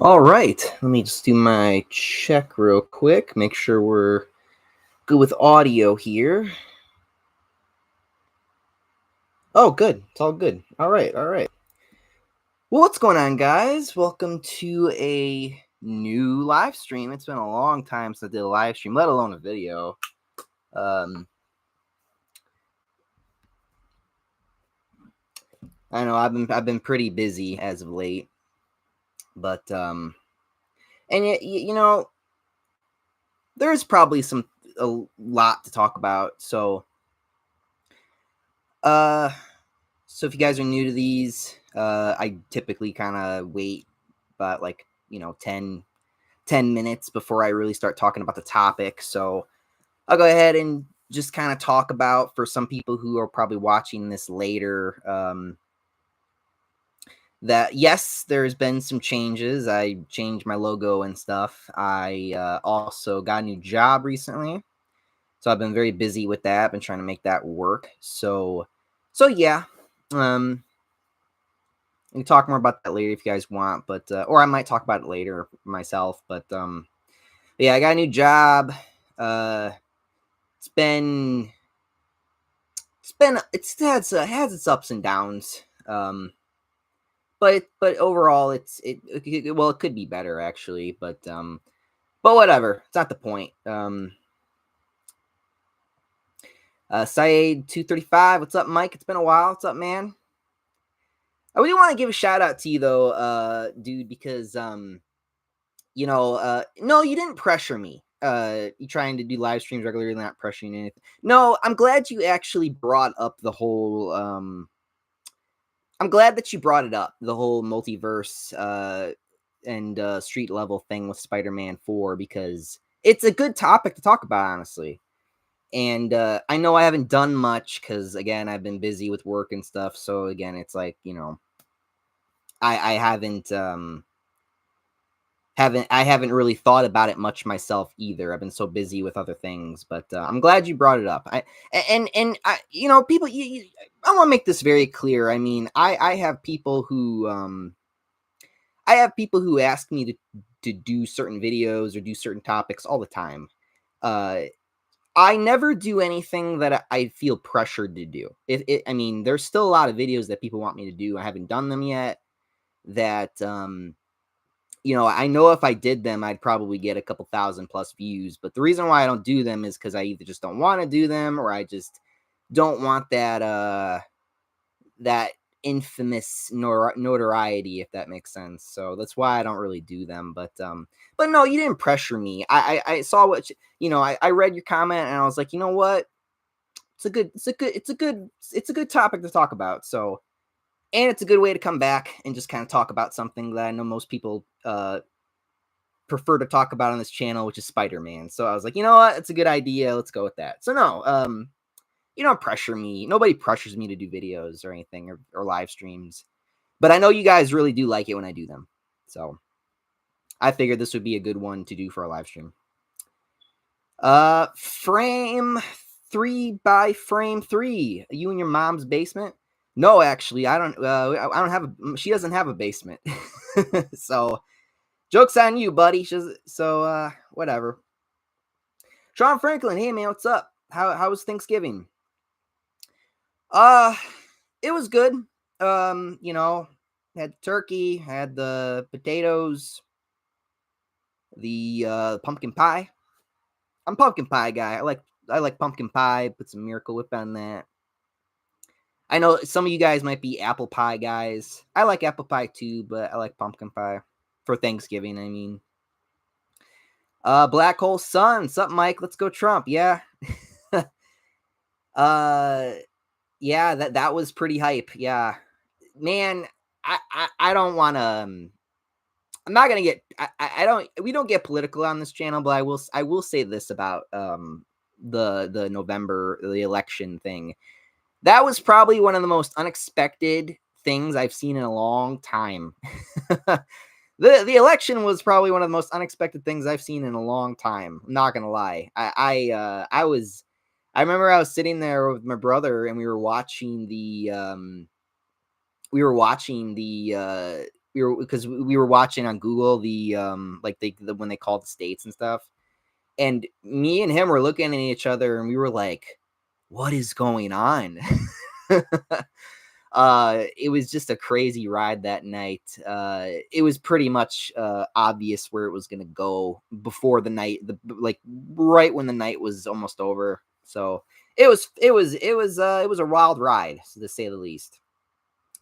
All right, let me just do my check real quick. Make sure we're good with audio here. Oh, good. It's all good. All right, all right. Well, what's going on, guys? Welcome to a new live stream. It's been a long time since I did a live stream, let alone a video. I know I've been pretty busy as of late, but and there's probably a lot to talk about. Uh, So if you guys are new to these, I typically kind of wait about 10 minutes before I really start talking about the topic. So I'll go ahead and just kind of talk about, for some people who are probably watching this later, that yes, there's been some changes. I changed my logo and stuff. I also got a new job recently. So I've been very busy with that. I've been trying to make that work. So yeah. Um, We can talk more about that later if you guys want, but or I might talk about it later myself. But yeah, I got a new job. Uh, it's been has its ups and downs. But overall, it could be better actually. But whatever. It's not the point. Saeed 235. What's up, Mike? It's been a while. What's up, man? I really want to give a shout out to you though, dude, because no, you didn't pressure me. You trying to do live streams regularly, not pressuring anything. No, I'm glad you actually brought up the whole. I'm glad that you brought it up, the whole multiverse and street level thing with Spider-Man 4, because it's a good topic to talk about, honestly. And I know I haven't done much because, again, I've been busy with work and stuff. So again, it's like, I haven't really thought about it much myself either. I've been so busy with other things, but I'm glad you brought it up. People, I want to make this very clear. I mean, I have people who ask me to do certain videos or do certain topics all the time. I never do anything that I feel pressured to do. I mean, there's still a lot of videos that people want me to do. I haven't done them yet. That I know if I did them, I'd probably get a couple thousand plus views. But the reason why I don't do them is because I either just don't want to do them, or I just don't want that infamous notoriety, if that makes sense. So that's why I don't really do them. But no, you didn't pressure me. I saw what I read your comment, and I was like, you know what? It's a good topic to talk about. So, and it's a good way to come back and just kind of talk about something that I know most people prefer to talk about on this channel, which is Spider-Man. So I was like, you know what? It's a good idea. Let's go with that. So no, you don't pressure me. Nobody pressures me to do videos or anything, or live streams. But I know you guys really do like it when I do them. So I figured this would be a good one to do for a live stream. Frame 3 by frame 3. You in your mom's basement? No, actually, I don't. I don't have a. She doesn't have a basement. So joke's on you, buddy. So whatever. Sean Franklin, hey man, what's up? How was Thanksgiving? Uh, it was good. Had turkey, had the potatoes, the pumpkin pie. I'm a pumpkin pie guy. I like pumpkin pie. Put some Miracle Whip on that. I know some of you guys might be apple pie guys. I like apple pie too, but I like pumpkin pie for Thanksgiving. I mean, Black Hole Sun. Sup, Mike? Let's go Trump. Yeah. uh, yeah. That was pretty hype. Yeah, man. I don't want to. I'm not gonna get. I don't. We don't get political on this channel, but I will say this about the November, the election thing. That was probably one of the most unexpected things I've seen in a long time. The election was probably one of the most unexpected things I've seen in a long time. I'm not gonna lie. I remember I was sitting there with my brother, and we were watching the we were watching on Google like the when they called the states and stuff, and me and him were looking at each other and we were like, what is going on? It was just a crazy ride that night. It was pretty much obvious where it was going to go before the night, like right when the night was almost over. So it was a wild ride, to say the least.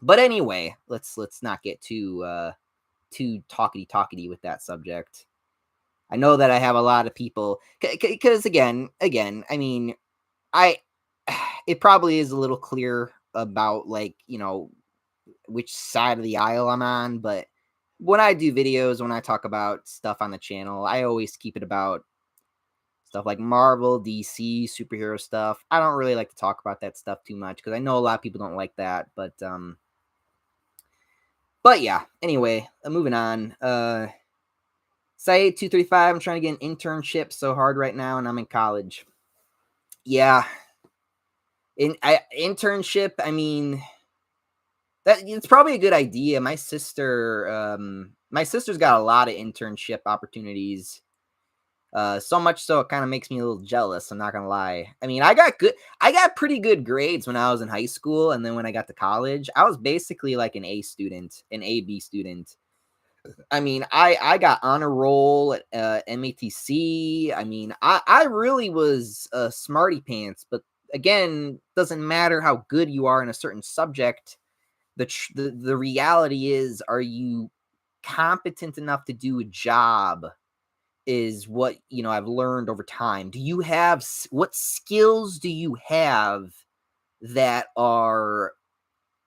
But anyway, let's not get too talkity with that subject. I know that I have a lot of people because again, I mean, I it probably is a little clear about, like, which side of the aisle I'm on, but when I do videos, when I talk about stuff on the channel, I always keep it about stuff like Marvel, DC, superhero stuff. I don't really like to talk about that stuff too much because I know a lot of people don't like that, but yeah. Anyway, moving on. Say 235. I'm trying to get an internship so hard right now, and I'm in college. Yeah, internship. I mean, that it's probably a good idea. My sister's got a lot of internship opportunities. So much so it kind of makes me a little jealous. I'm not gonna lie. I mean, I got pretty good grades when I was in high school, and then when I got to college, I was basically like an A student, an AB student. I mean, I got honor roll at MATC. I mean, I really was a smarty pants. But again, doesn't matter how good you are in a certain subject. The reality is, are you competent enough to do a job? Is what I've learned over time. Do you have what skills do you have that are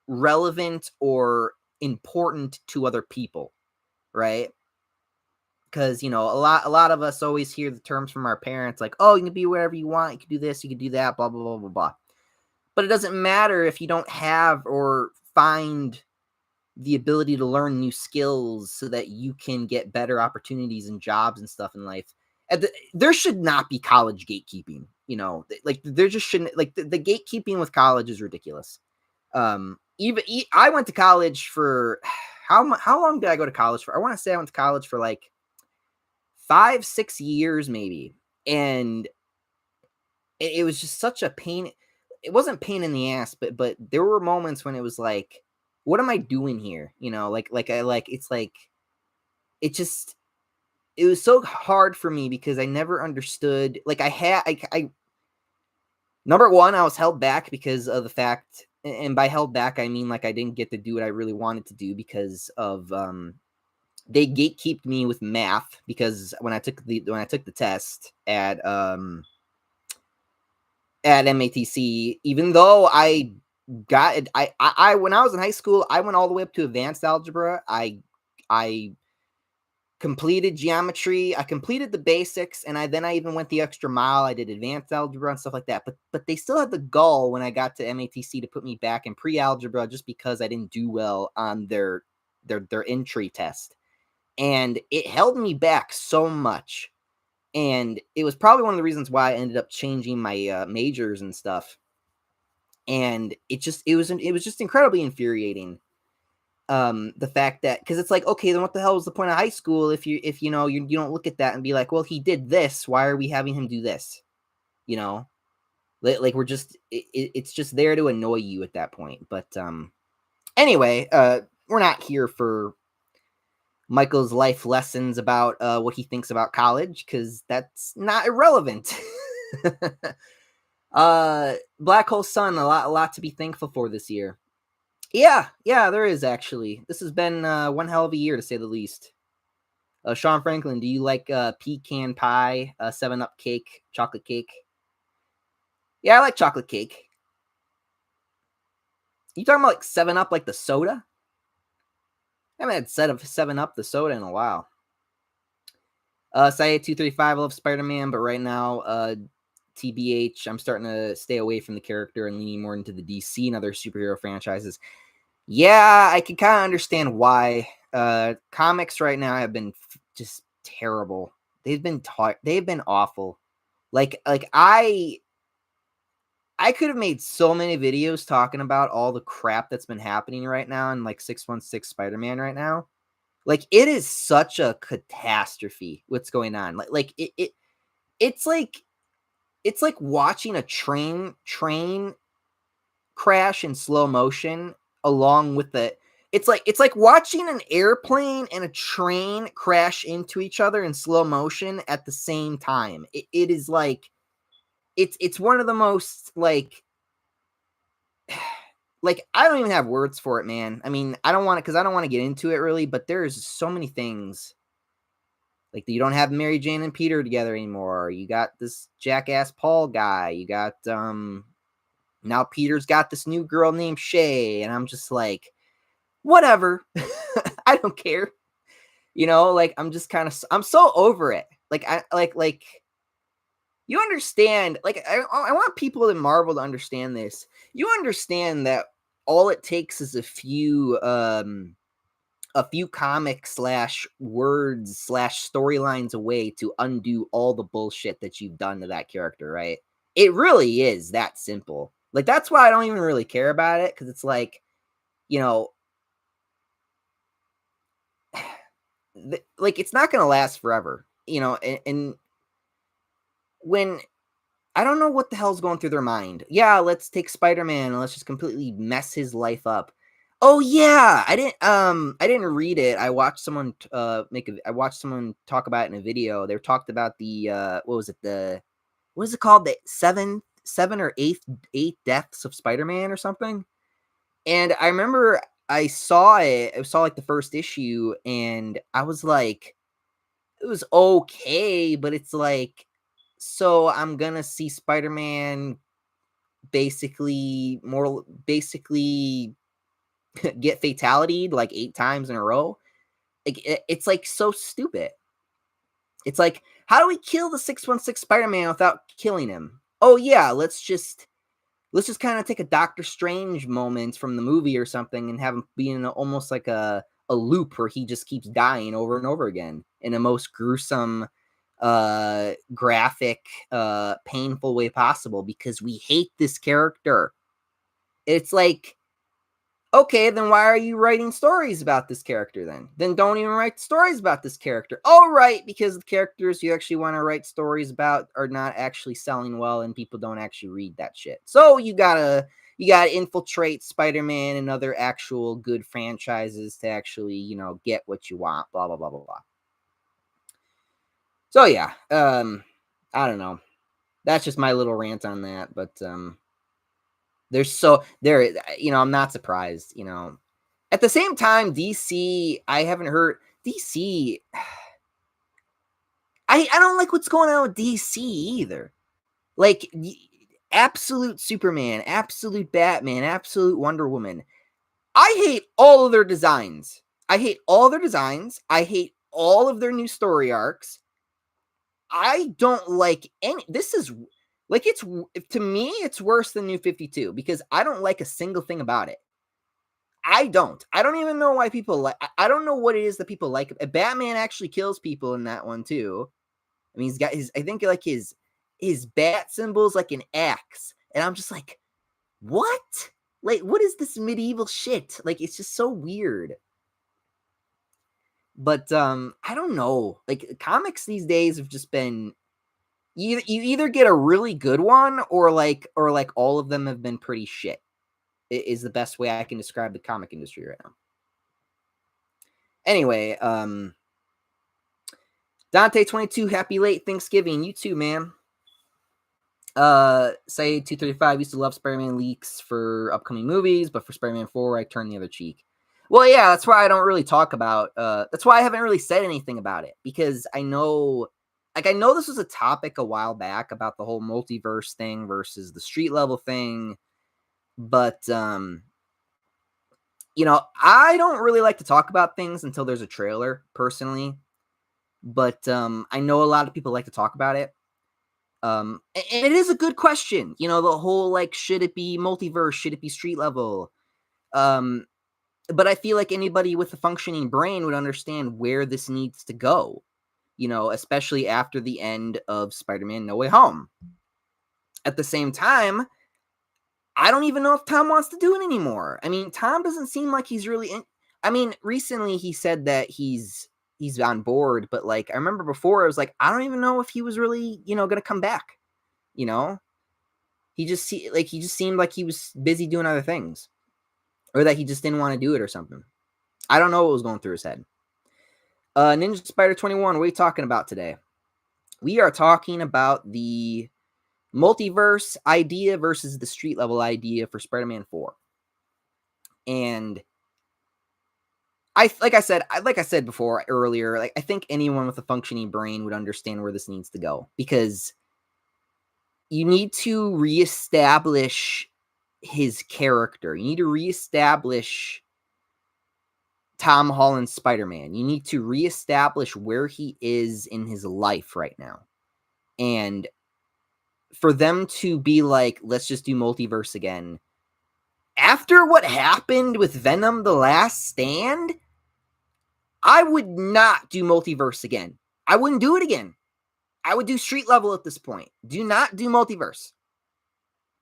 relevant or important to other people, right? Because a lot of us always hear the terms from our parents like, oh, you can be wherever you want, you can do this, you can do that, blah blah blah blah blah. But it doesn't matter if you don't have or find the ability to learn new skills so that you can get better opportunities and jobs and stuff in life. There should not be college gatekeeping. Like there just shouldn't. Like the gatekeeping with college is ridiculous. I went to college for how long did I go to college for? I want to say I went to college for like 5-6 years maybe, and it was just such a pain. It wasn't pain in the ass, but there were moments when it was like, what am I doing here? It's like it just it was so hard for me because I never understood. Like I number one, I was held back because of the fact, and by held back I mean like I didn't get to do what I really wanted to do because of they gatekeeped me with math because when I took the test at MATC, even though I got it, I when I was in high school, I went all the way up to advanced algebra. I completed geometry. I completed the basics, and I even went the extra mile. I did advanced algebra and stuff like that. But they still had the gall when I got to MATC to put me back in pre-algebra just because I didn't do well on their entry test, and it held me back so much. And it was probably one of the reasons why I ended up changing my majors and stuff. And it was just incredibly infuriating. The fact that, because it's like, okay, then what the hell was the point of high school if you don't look at that and be like, well, he did this, why are we having him do this? You know, like we're just it's just there to annoy you at that point. But anyway, we're not here for Michael's life lessons about what he thinks about college because that's not irrelevant. Black Hole Sun, a lot to be thankful for this year. Yeah, there is actually. This has been one hell of a year to say the least. Sean Franklin, do you like pecan pie, 7-Up cake, chocolate cake? Yeah, I like chocolate cake. You talking about like 7-Up, like the soda? I haven't had 7-Up the soda in a while. Saya 235, I love Spider-Man, but right now, TBH, I'm starting to stay away from the character and leaning more into the DC and other superhero franchises. Yeah, I can kind of understand why. Comics right now have been just terrible. They've been awful. Like I could have made so many videos talking about all the crap that's been happening right now in like 616 Spider-Man right now. Like, it is such a catastrophe what's going on. It's like it's like watching a train crash in slow motion along with the it's like watching an airplane and a train crash into each other in slow motion at the same time. It is like it's one of the most like I don't even have words for it, man. I mean, I don't want to because I don't want to get into it really, but there's so many things like you don't have Mary Jane and Peter together anymore. You got this jackass Paul guy. You got now Peter's got this new girl named Shay, and I'm just like, whatever. I don't care. You know, like I'm just kind of I'm so over it. Like I like you understand, like I want people in Marvel to understand this. You understand that all it takes is a few comic slash words slash storylines away to undo all the bullshit that you've done to that character, right? It really is that simple. Like that's why I don't even really care about it because it's like, you know, like it's not gonna last forever, you know, and when I don't know what the hell's going through their mind. Yeah, let's take Spider-Man and let's just completely mess his life up. Oh yeah, I didn't read it. I watched someone I watched someone talk about it in a video. They talked about the what was it? The what is it called? The seven or eight deaths of Spider-Man or something. And I remember I saw it. I saw like the first issue and I was like it was okay, but it's like so I'm gonna see Spider-Man basically get fatality like 8 times in a row. Like it's like so stupid. It's like, how do we kill the 616 Spider-Man without killing him? Oh yeah, let's just kind of take a Doctor Strange moment from the movie or something and have him be in almost like a loop where he just keeps dying over and over again in a most gruesome graphic painful way possible because we hate this character. It's like, okay, then why are you writing stories about this character then? Then don't even write stories about this character. Oh, right, because the characters you actually want to write stories about are not actually selling well and people don't actually read that shit. So you gotta infiltrate Spider-Man and other actual good franchises to actually, you know, get what you want, blah blah blah blah blah. So yeah, I don't know. That's just my little rant on that, but there's so there you know, I'm not surprised, you know. At the same time, DC, I haven't heard DC. I don't like what's going on with DC either. Like absolute Superman, absolute Batman, absolute Wonder Woman. I hate all of their designs. I hate all their designs. I hate all of their new story arcs. I don't like any. This is like it's to me, it's worse than New 52 because I don't like a single thing about it. I don't. I don't even know why people like. I don't know what it is that people like. Batman actually kills people in that one too. I mean, he's got his. I think like his bat symbol's like an axe, and I'm just like, what? Like, what is this medieval shit? Like, it's just so weird. But I don't know. Like, comics these days have just been you either get a really good one or like all of them have been pretty shit. It is the best way I can describe the comic industry right now. Anyway, Dante22, happy late Thanksgiving. You too, man. Say 235 used to love Spider-Man leaks for upcoming movies, but for Spider-Man 4, I turned the other cheek. Well, yeah, that's why I don't really talk about that's why I haven't really said anything about it, because I know this was a topic a while back about the whole multiverse thing versus the street level thing, but you know, I don't really like to talk about things until there's a trailer, personally. But I know a lot of people like to talk about it. And it is a good question. You know, the whole like, should it be multiverse? Should it be street level? Um, but I feel like anybody with a functioning brain would understand where this needs to go. You know, especially after the end of Spider-Man No Way Home. At the same time, I don't even know if Tom wants to do it anymore. I mean, Tom doesn't seem like he's really in. I mean, recently he said that he's on board, but like I remember before, I was like, I don't even know if he was really, gonna come back. You know, he just seemed like he was busy doing other things, or that he just didn't want to do it or something. I don't know what was going through his head. Ninja Spider 21, what are we talking about today? We are talking about the multiverse idea versus the street level idea for Spider-Man 4. And like I said before earlier, like I think anyone with a functioning brain would understand where this needs to go, because you need to reestablish his character. You need to reestablish Tom Holland's Spider-Man. You need to reestablish where he is in his life right now. And for them to be like, let's just do multiverse again. After what happened with Venom The Last Stand, I would not do multiverse again. I wouldn't do it again. I would do street level at this point. Do not do multiverse.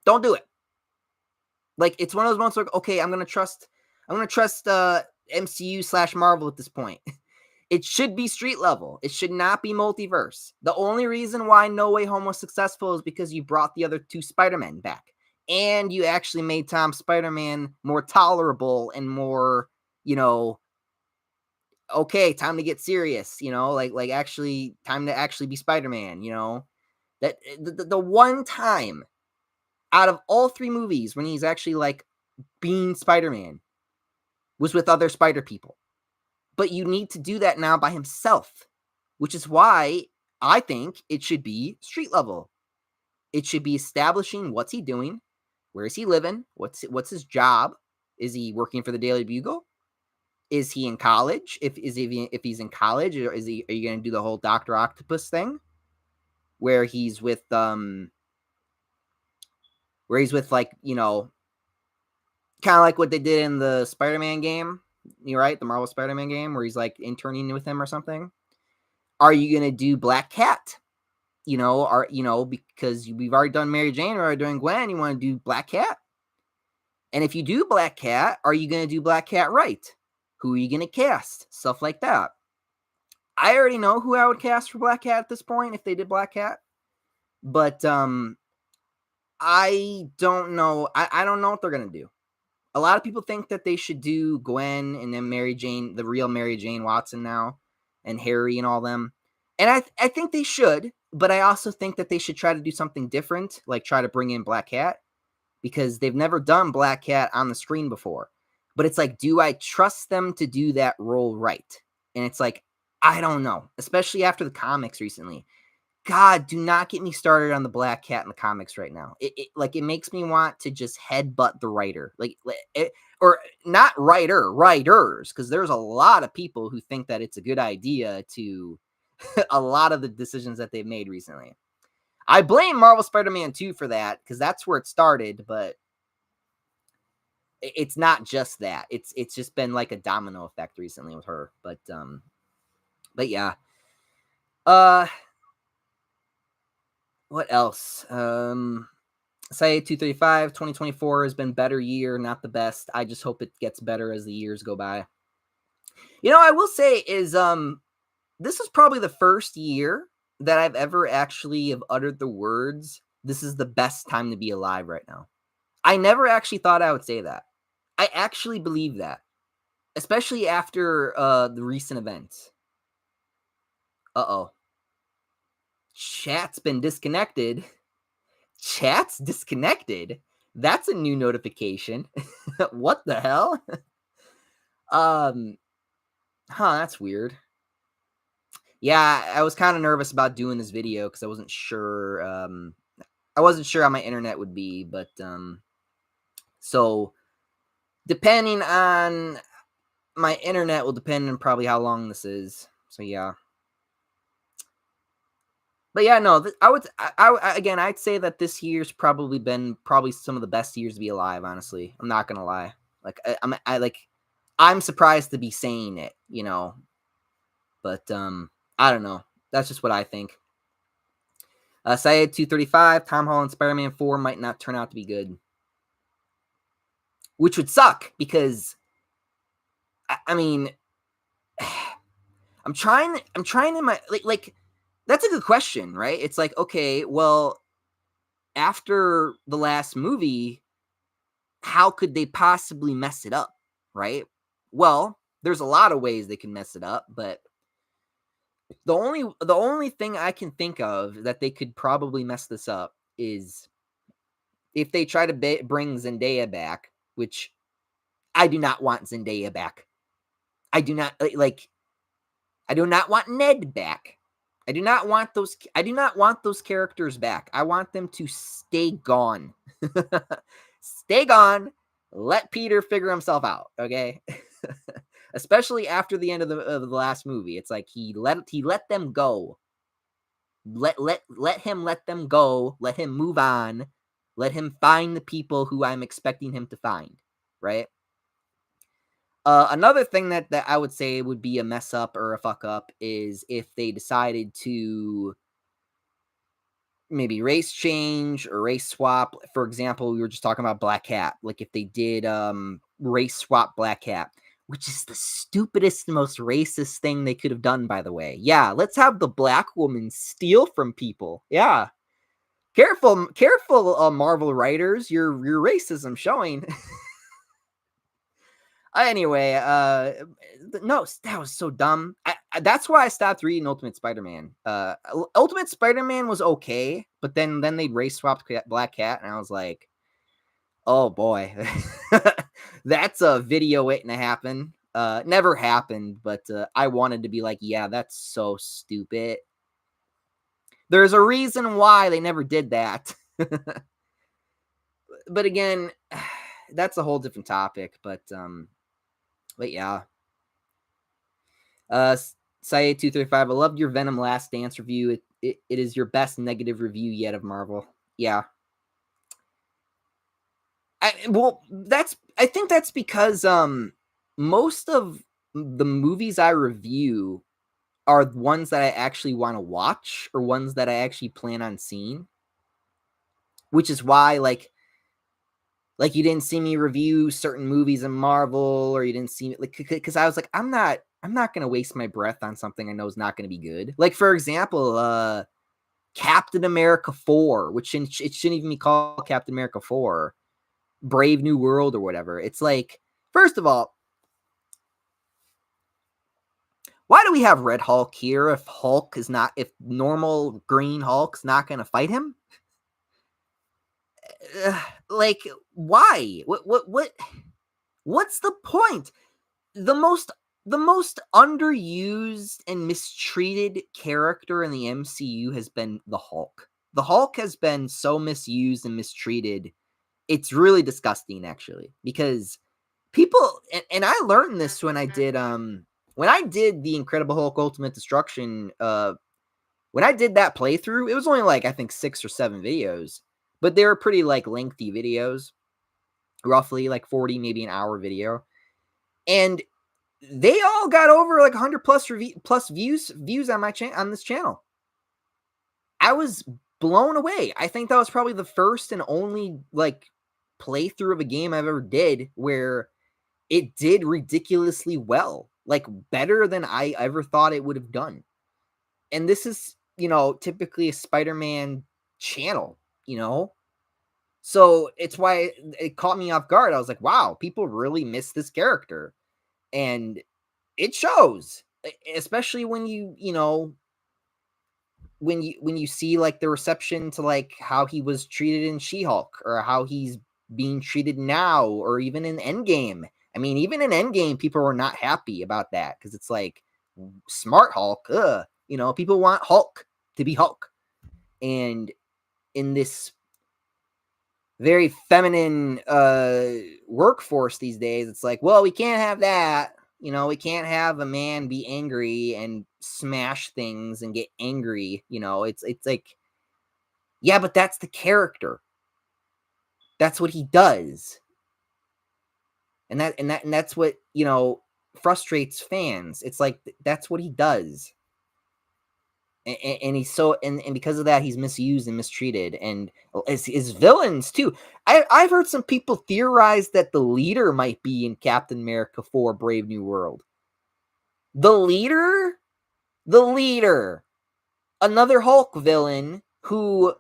Don't do it. Like, it's one of those moments where, okay, I'm gonna trust MCU / Marvel at this point. It should be street level. It should not be multiverse. The only reason why No Way Home was successful is because you brought the other two Spider-Men back. And you actually made Tom Spider-Man more tolerable and more, okay, time to get serious, like actually time to actually be Spider-Man, That the one time out of all three movies when he's actually like being Spider-Man was with other Spider people. But you need to do that now by himself, which is why I think it should be street level. It should be establishing what's he doing, where is he living, what's his job, is he working for the Daily Bugle, is he in college? If he's in college, or are you going to do the whole Dr. Octopus thing, where he's with like kind of like what they did in the Spider-Man game, you're right, the Marvel Spider-Man game, where he's like interning with him or something. Are you going to do Black Cat? Because we've already done Mary Jane, or doing Gwen, you want to do Black Cat? And if you do Black Cat, are you going to do Black Cat right? Who are you going to cast? Stuff like that. I already know who I would cast for Black Cat at this point if they did Black Cat. But I don't know. I don't know what they're going to do. A lot of people think that they should do Gwen and then Mary Jane, the real Mary Jane Watson now, and Harry and all them. And I think they should, but I also think that they should try to do something different, like try to bring in Black Cat, because they've never done Black Cat on the screen before. But it's like, do I trust them to do that role right? And it's like, I don't know, especially after the comics recently. God, do not get me started on the Black Cat in the comics right now. It makes me want to just headbutt the writer, or not writers, because there's a lot of people who think that it's a good idea to a lot of the decisions that they've made recently. I blame Marvel Spider-Man 2 for that, because that's where it started, but it's not just that. It's just been like a domino effect recently with her. But yeah. What else? Say 235, 2024 has been better year, not the best. I just hope it gets better as the years go by. I will say is this is probably the first year that I've ever actually have uttered the words, this is the best time to be alive right now. I never actually thought I would say that. I actually believe that, especially after the recent events. Uh-oh. Chat's been disconnected. Chat's disconnected? That's a new notification. What the hell? That's weird. Yeah, I was kind of nervous about doing this video because I wasn't sure. I wasn't sure how my internet would be, but so depending on my internet will depend on probably how long this is. So yeah. But yeah, no, I'd say that this year's probably been some of the best years to be alive. Honestly, I'm not gonna lie. Like I'm surprised to be saying it, but I don't know. That's just what I think. Syed 235, Tom Holland Spider-Man 4 might not turn out to be good, which would suck because I mean, I'm trying in my like that's a good question, right? It's like, okay, well, after the last movie, how could they possibly mess it up, right? Well, there's a lot of ways they can mess it up, but the only thing I can think of that they could probably mess this up is if they try to bring Zendaya back, which I do not want Zendaya back. I do not like. I do not want Ned back. I do not want those. I do not want those characters back. I want them to stay gone. Stay gone. Let Peter figure himself out. Okay. Especially after the end of the last movie, it's like he let them go. Let him let them go. Let him move on. Let him find the people who I'm expecting him to find. Right. Another thing that I would say would be a mess up or a fuck up is if they decided to maybe race change or race swap. For example, we were just talking about Black Cat. Like if they did race swap Black Cat, which is the stupidest, most racist thing they could have done, by the way. Yeah, let's have the black woman steal from people. Yeah. Careful, Marvel writers, your racism showing. Anyway, no, that was so dumb. That's why I stopped reading Ultimate Spider-Man. Ultimate Spider-Man was okay, but then they race swapped Black Cat, and I was like, oh boy, that's a video waiting to happen. Never happened, but I wanted to be like, yeah, that's so stupid. There's a reason why they never did that. But again, that's a whole different topic. But yeah. Saye 235. I loved your Venom Last Dance review. It is your best negative review yet of Marvel. Yeah. I think that's because most of the movies I review are ones that I actually want to watch or ones that I actually plan on seeing. Which is why like you didn't see me review certain movies in Marvel, or you didn't see me like because I was like, I'm not gonna waste my breath on something I know is not gonna be good. Like for example, Captain America 4, which it shouldn't even be called Captain America 4, Brave New World or whatever. It's like, first of all, why do we have Red Hulk here if normal Green Hulk's not gonna fight him? Like, why? What's the point? The most underused and mistreated character in the MCU has been the Hulk. The Hulk has been so misused and mistreated. It's really disgusting, actually, because people and I learned this when I did the Incredible Hulk Ultimate Destruction. When I did that playthrough, it was only like I think 6 or 7 videos, but they were pretty like lengthy videos, roughly like 40, maybe an hour video, and they all got over like 100 plus views on my on this channel. I was blown away. I think that was probably the first and only like playthrough of a game I've ever did where it did ridiculously well, like better than I ever thought it would have done. And this is, typically a Spider-Man channel, so it's why it caught me off guard. I was like, wow, people really miss this character, and it shows, especially when you see like the reception to like how he was treated in She-Hulk or how he's being treated now, or even in Endgame. I mean, even in Endgame, people were not happy about that because it's like smart Hulk. People want Hulk to be Hulk, and in this very feminine workforce these days, it's like, well, we can't have that. We can't have a man be angry and smash things and get angry. It's like, yeah, but that's the character. That's what he does. And that's what, frustrates fans. It's like that's what he does. and he's so and because of that he's misused and mistreated, and his villains too. I've heard some people theorize that the leader might be in Captain America 4 Brave New World. The leader, another Hulk villain who,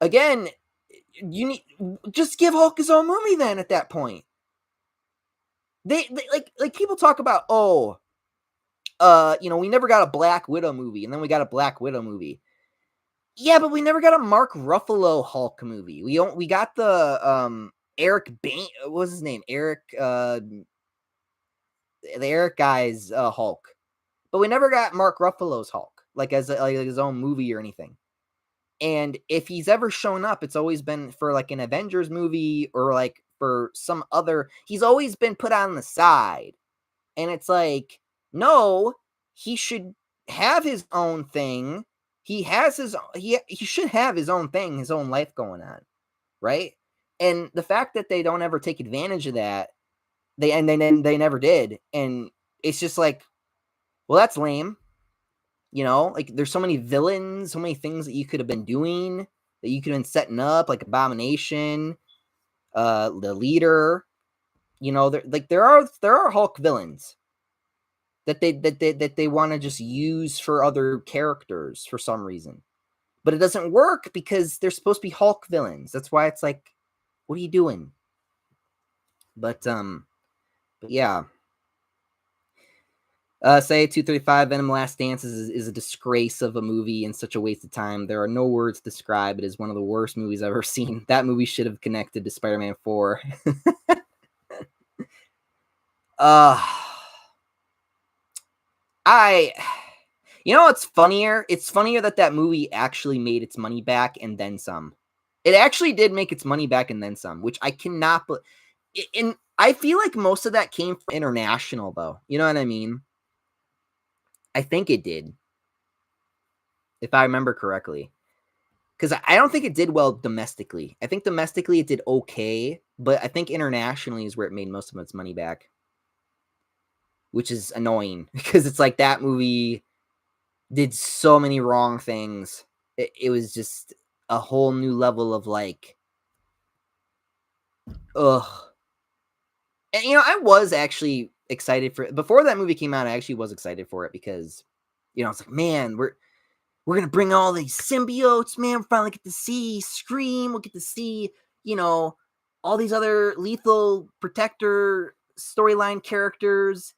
again, you need just give Hulk his own movie then. At that point, they like people talk about, oh, we never got a Black Widow movie, and then we got a Black Widow movie. Yeah, but we never got a Mark Ruffalo Hulk movie. We got the Eric Bane. What was his name? The Eric guy's Hulk, but we never got Mark Ruffalo's Hulk, like as like his own movie or anything. And if he's ever shown up, it's always been for like an Avengers movie or like for some other. He's always been put on the side, and it's like, no, he should have his own thing. He should have his own thing, his own life going on, right? And the fact that they don't ever take advantage of that, they never did, and it's just like, well, that's lame. Like there's so many villains, so many things that you could have been doing, that you could have been setting up, like Abomination, the leader. There are Hulk villains that they want to just use for other characters for some reason, but it doesn't work because they're supposed to be Hulk villains. That's why it's like, what are you doing? But yeah. Say 235 Venom Last Dance is a disgrace of a movie and such a waste of time. There are no words to describe it as one of the worst movies I've ever seen. That movie should have connected to Spider-Man 4. What's funnier? It's funnier that movie actually made its money back and then some. It actually did make its money back and then some, which I cannot. And I feel like most of that came from international, though. You know what I mean? I think it did, if I remember correctly. Because I don't think it did well domestically. I think domestically it did okay, but I think internationally is where it made most of its money back. Which is annoying, because it's like that movie did so many wrong things. It was just a whole new level of like, ugh. And I was actually excited for it. Before that movie came out, I actually was excited for it because, it's like, man, we're gonna bring all these symbiotes, man. We're finally get to see Scream. We'll get to see, all these other Lethal Protector storyline characters.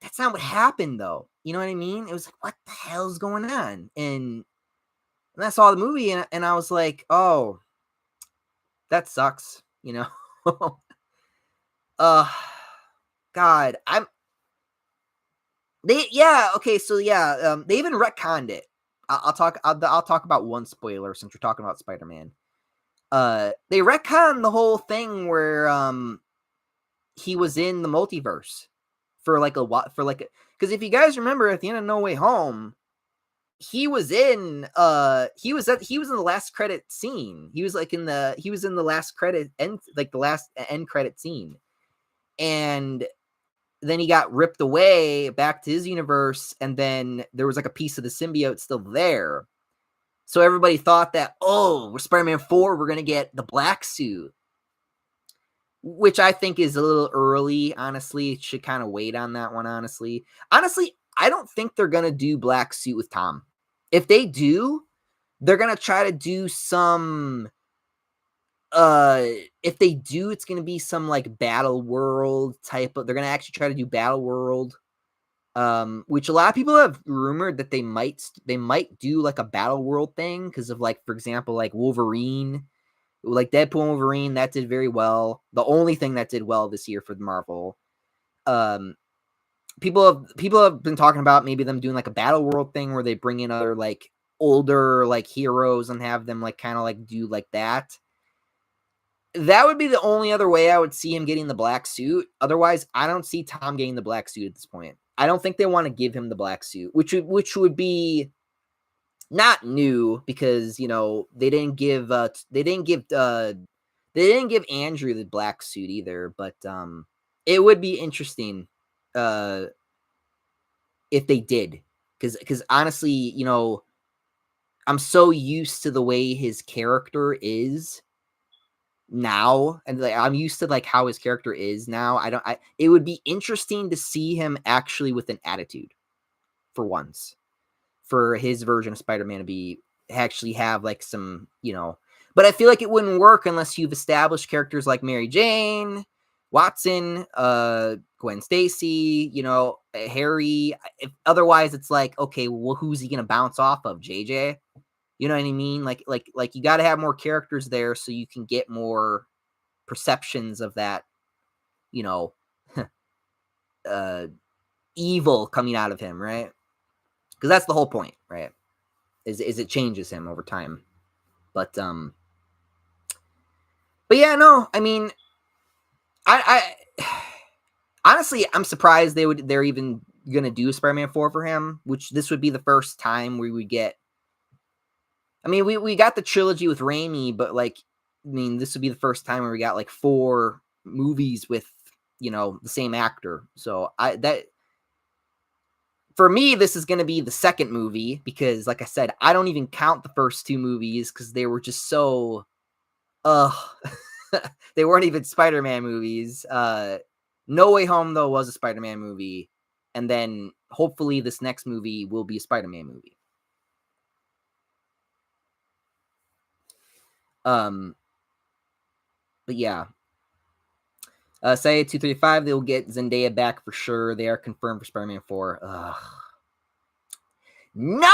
That's not what happened, though. You know what I mean? It was like, what the hell's going on? And I saw the movie, and I was like, oh, that sucks. God, okay, so yeah, they even retconned it. I'll talk about one spoiler since we're talking about Spider-Man. They retconned the whole thing where he was in the multiverse for because if you guys remember at the end of No Way Home, he was in the last credit scene. He was in the last credit end, like the last end credit scene. And then he got ripped away back to his universe, and then there was like a piece of the symbiote still there. So everybody thought that, oh, we're Spider-Man 4, we're going to get the black suit, which I think is a little early, honestly. It should kind of wait on that one, honestly. Honestly, I don't think they're going to do black suit with Tom. If they do, they're going to try to do some... if they do, it's going to be some like Battle World type of... They're going to actually try to do Battle World, which a lot of people have rumored that they might do like a Battle World thing because of, like, for example, like Wolverine, like Deadpool and Wolverine, that did very well. The only thing that did well this year for the Marvel. People have been talking about maybe them doing like a Battle World thing where they bring in other like older like heroes and have them like kind of like do like that. That would be the only other way I would see him getting the black suit. Otherwise, I don't see Tom getting the black suit at this point. I don't think they want to give him the black suit, which would be not new because they didn't give Andrew the black suit either. But it would be interesting if they did. Because honestly, I'm so used to the way his character is now, and like I'm used to like how his character is now. It would be interesting to see him actually with an attitude for once, for his version of Spider-Man to be actually have like some, but I feel like it wouldn't work unless you've established characters like Mary Jane, Watson, Gwen Stacy, Harry. If otherwise it's like, okay, well, who's he gonna bounce off of? JJ? You know what I mean? Like you got to have more characters there so you can get more perceptions of that, you know, uh, evil coming out of him, right? Because that's the whole point, right? Is it changes him over time. But yeah, no, I mean, I honestly, I'm surprised they're even gonna do Spider-Man 4 for him, which this would be the first time we would get. I mean, we got the trilogy with Raimi, but like, I mean, this would be the first time where we got like 4 movies with, the same actor. So for me, this is going to be the second movie because, like I said, I don't even count the first 2 movies because they were just so, ugh, they weren't even Spider-Man movies. No Way Home though was a Spider-Man movie, and then hopefully this next movie will be a Spider-Man movie. But yeah. Say 235, they'll get Zendaya back for sure. They are confirmed for Spider-Man 4. Ugh. No!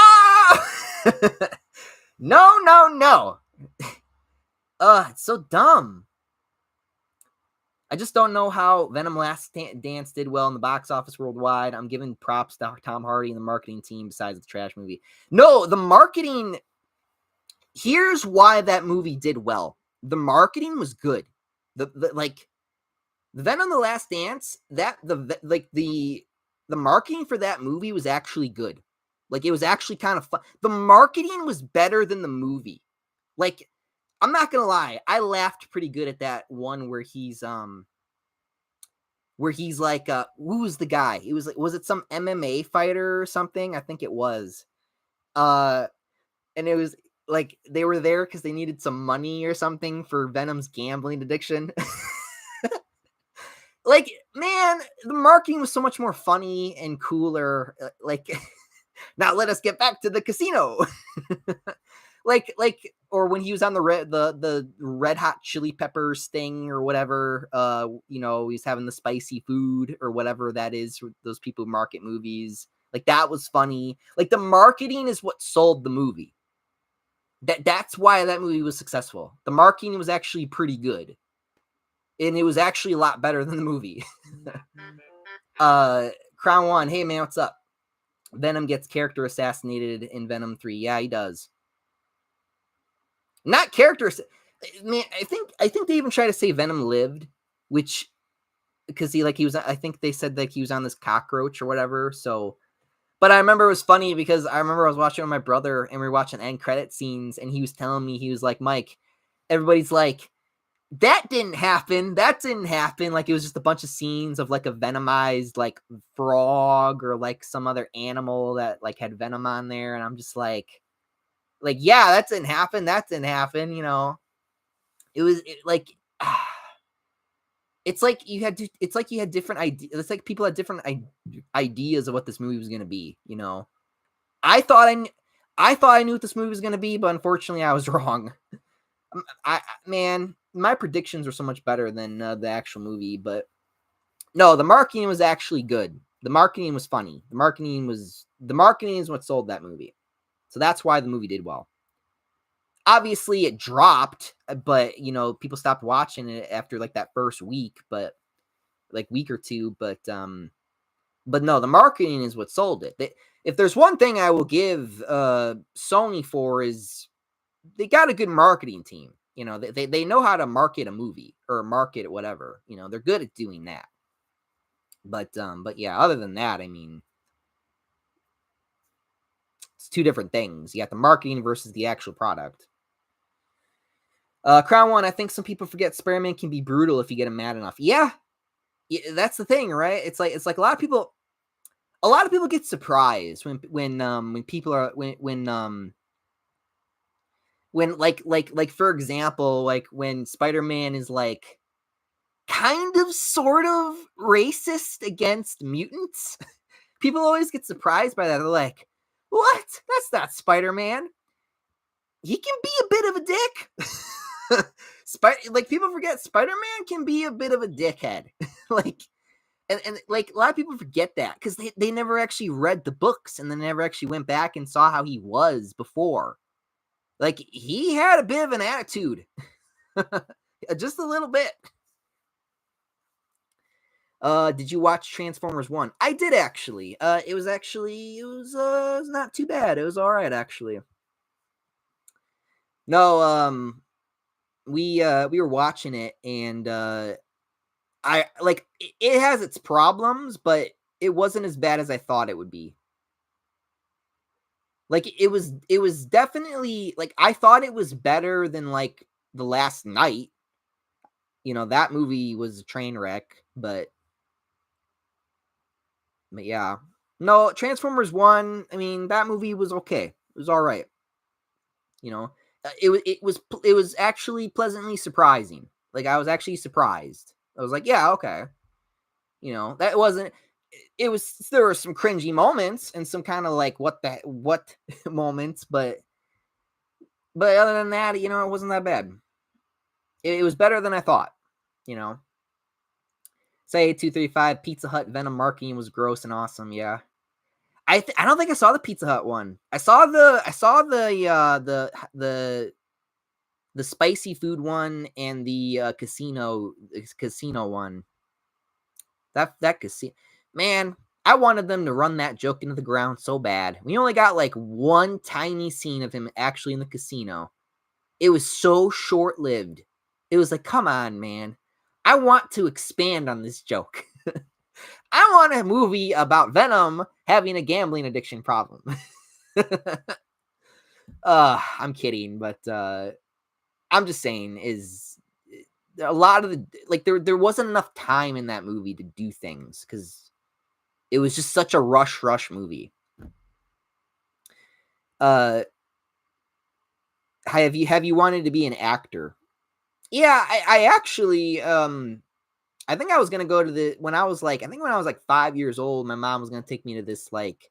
No. It's so dumb. I just don't know how Venom Last Dance did well in the box office worldwide. I'm giving props to Tom Hardy and the marketing team besides the trash movie. No, the marketing... Here's why that movie did well. The marketing was good. The Venom the Last Dance, the marketing for that movie was actually good. Like, it was actually kind of fun. The marketing was better than the movie. Like, I'm not gonna lie, I laughed pretty good at that one where he's like, who was the guy? It was like, was it some MMA fighter or something? I think it was. And it was like they were there because they needed some money or something for Venom's gambling addiction. Like, man, the marketing was so much more funny and cooler. Like, now let us get back to the casino. Or when he was on the Red Hot Chili Peppers thing or whatever, he's having the spicy food or whatever that is for those people who market movies. Like, that was funny. Like, the marketing is what sold the movie. That's why that movie was successful. The marketing was actually pretty good. And it was actually a lot better than the movie. Crown One, hey man, what's up? Venom gets character assassinated in Venom 3. Yeah, he does. Not character. Man, I think they even try to say Venom lived, which because he was. I think they said that he was on this cockroach or whatever. So, but I remember it was funny because I remember I was watching with my brother and we were watching end credit scenes, and he was telling me, he was like, Mike, everybody's like, that didn't happen. That didn't happen. Like, it was just a bunch of scenes of like a venomized like frog or like some other animal that like had venom on there, and I'm just like, yeah, that didn't happen. That didn't happen. It's like you had different ideas. It's like people had different ideas of what this movie was going to be. I thought I knew what this movie was going to be, but unfortunately I was wrong. Man, my predictions were so much better than the actual movie, but no, the marketing was actually good. The marketing was funny. The marketing is what sold that movie. So that's why the movie did well. Obviously it dropped, but people stopped watching it after like that first week, but like week or two, but no, the marketing is what sold it. If there's one thing I will give Sony for, is they got a good marketing team. They know how to market a movie or market whatever. They're good at doing that. But yeah, other than that, I mean, it's two different things. You got the marketing versus the actual product. Crown One, I think some people forget Spider-Man can be brutal if you get him mad enough. Yeah, that's the thing, right? It's like a lot of people. a lot of people get surprised when people are when like for example, like when Spider-Man is like kind of sort of racist against mutants. People always get surprised by that. They're like, "What? That's not Spider-Man. He can be a bit of a dick." Like people forget Spider-Man can be a bit of a dickhead. Like and like a lot of people forget that because they never actually read the books and they never actually went back and saw how he was before. Like he had a bit of an attitude. Just a little bit. Did you watch Transformers 1? I did actually. It was not too bad. It was all right actually. No, we were watching it and I like it has its problems, but it wasn't as bad as I thought it would be. Like it was definitely like I thought it was better than like The Last Night. That movie was a train wreck, but yeah. No, Transformers 1, I mean, that movie was okay. It was all right. You know, it was actually pleasantly surprising. Like I was actually surprised. I was like, yeah, okay. That wasn't it was there were some cringy moments and some kind of like what moments, but other than that, it wasn't that bad. It was better than I thought, you know. Say 235 Pizza Hut Venom marketing was gross and awesome, yeah. I don't think I saw the Pizza Hut one. I saw the spicy food one and the casino one. That casino, man. I wanted them to run that joke into the ground so bad. We only got like one tiny scene of him actually in the casino. It was so short lived. It was like, come on, man. I want to expand on this joke. I want a movie about Venom having a gambling addiction problem. I'm kidding, but I'm just saying is a lot of the like there wasn't enough time in that movie to do things because it was just such a rush movie. Uh, have you wanted to be an actor? Yeah, I actually I think I was gonna go to the when I was like I think when I was like 5 years old, my mom was gonna take me to this like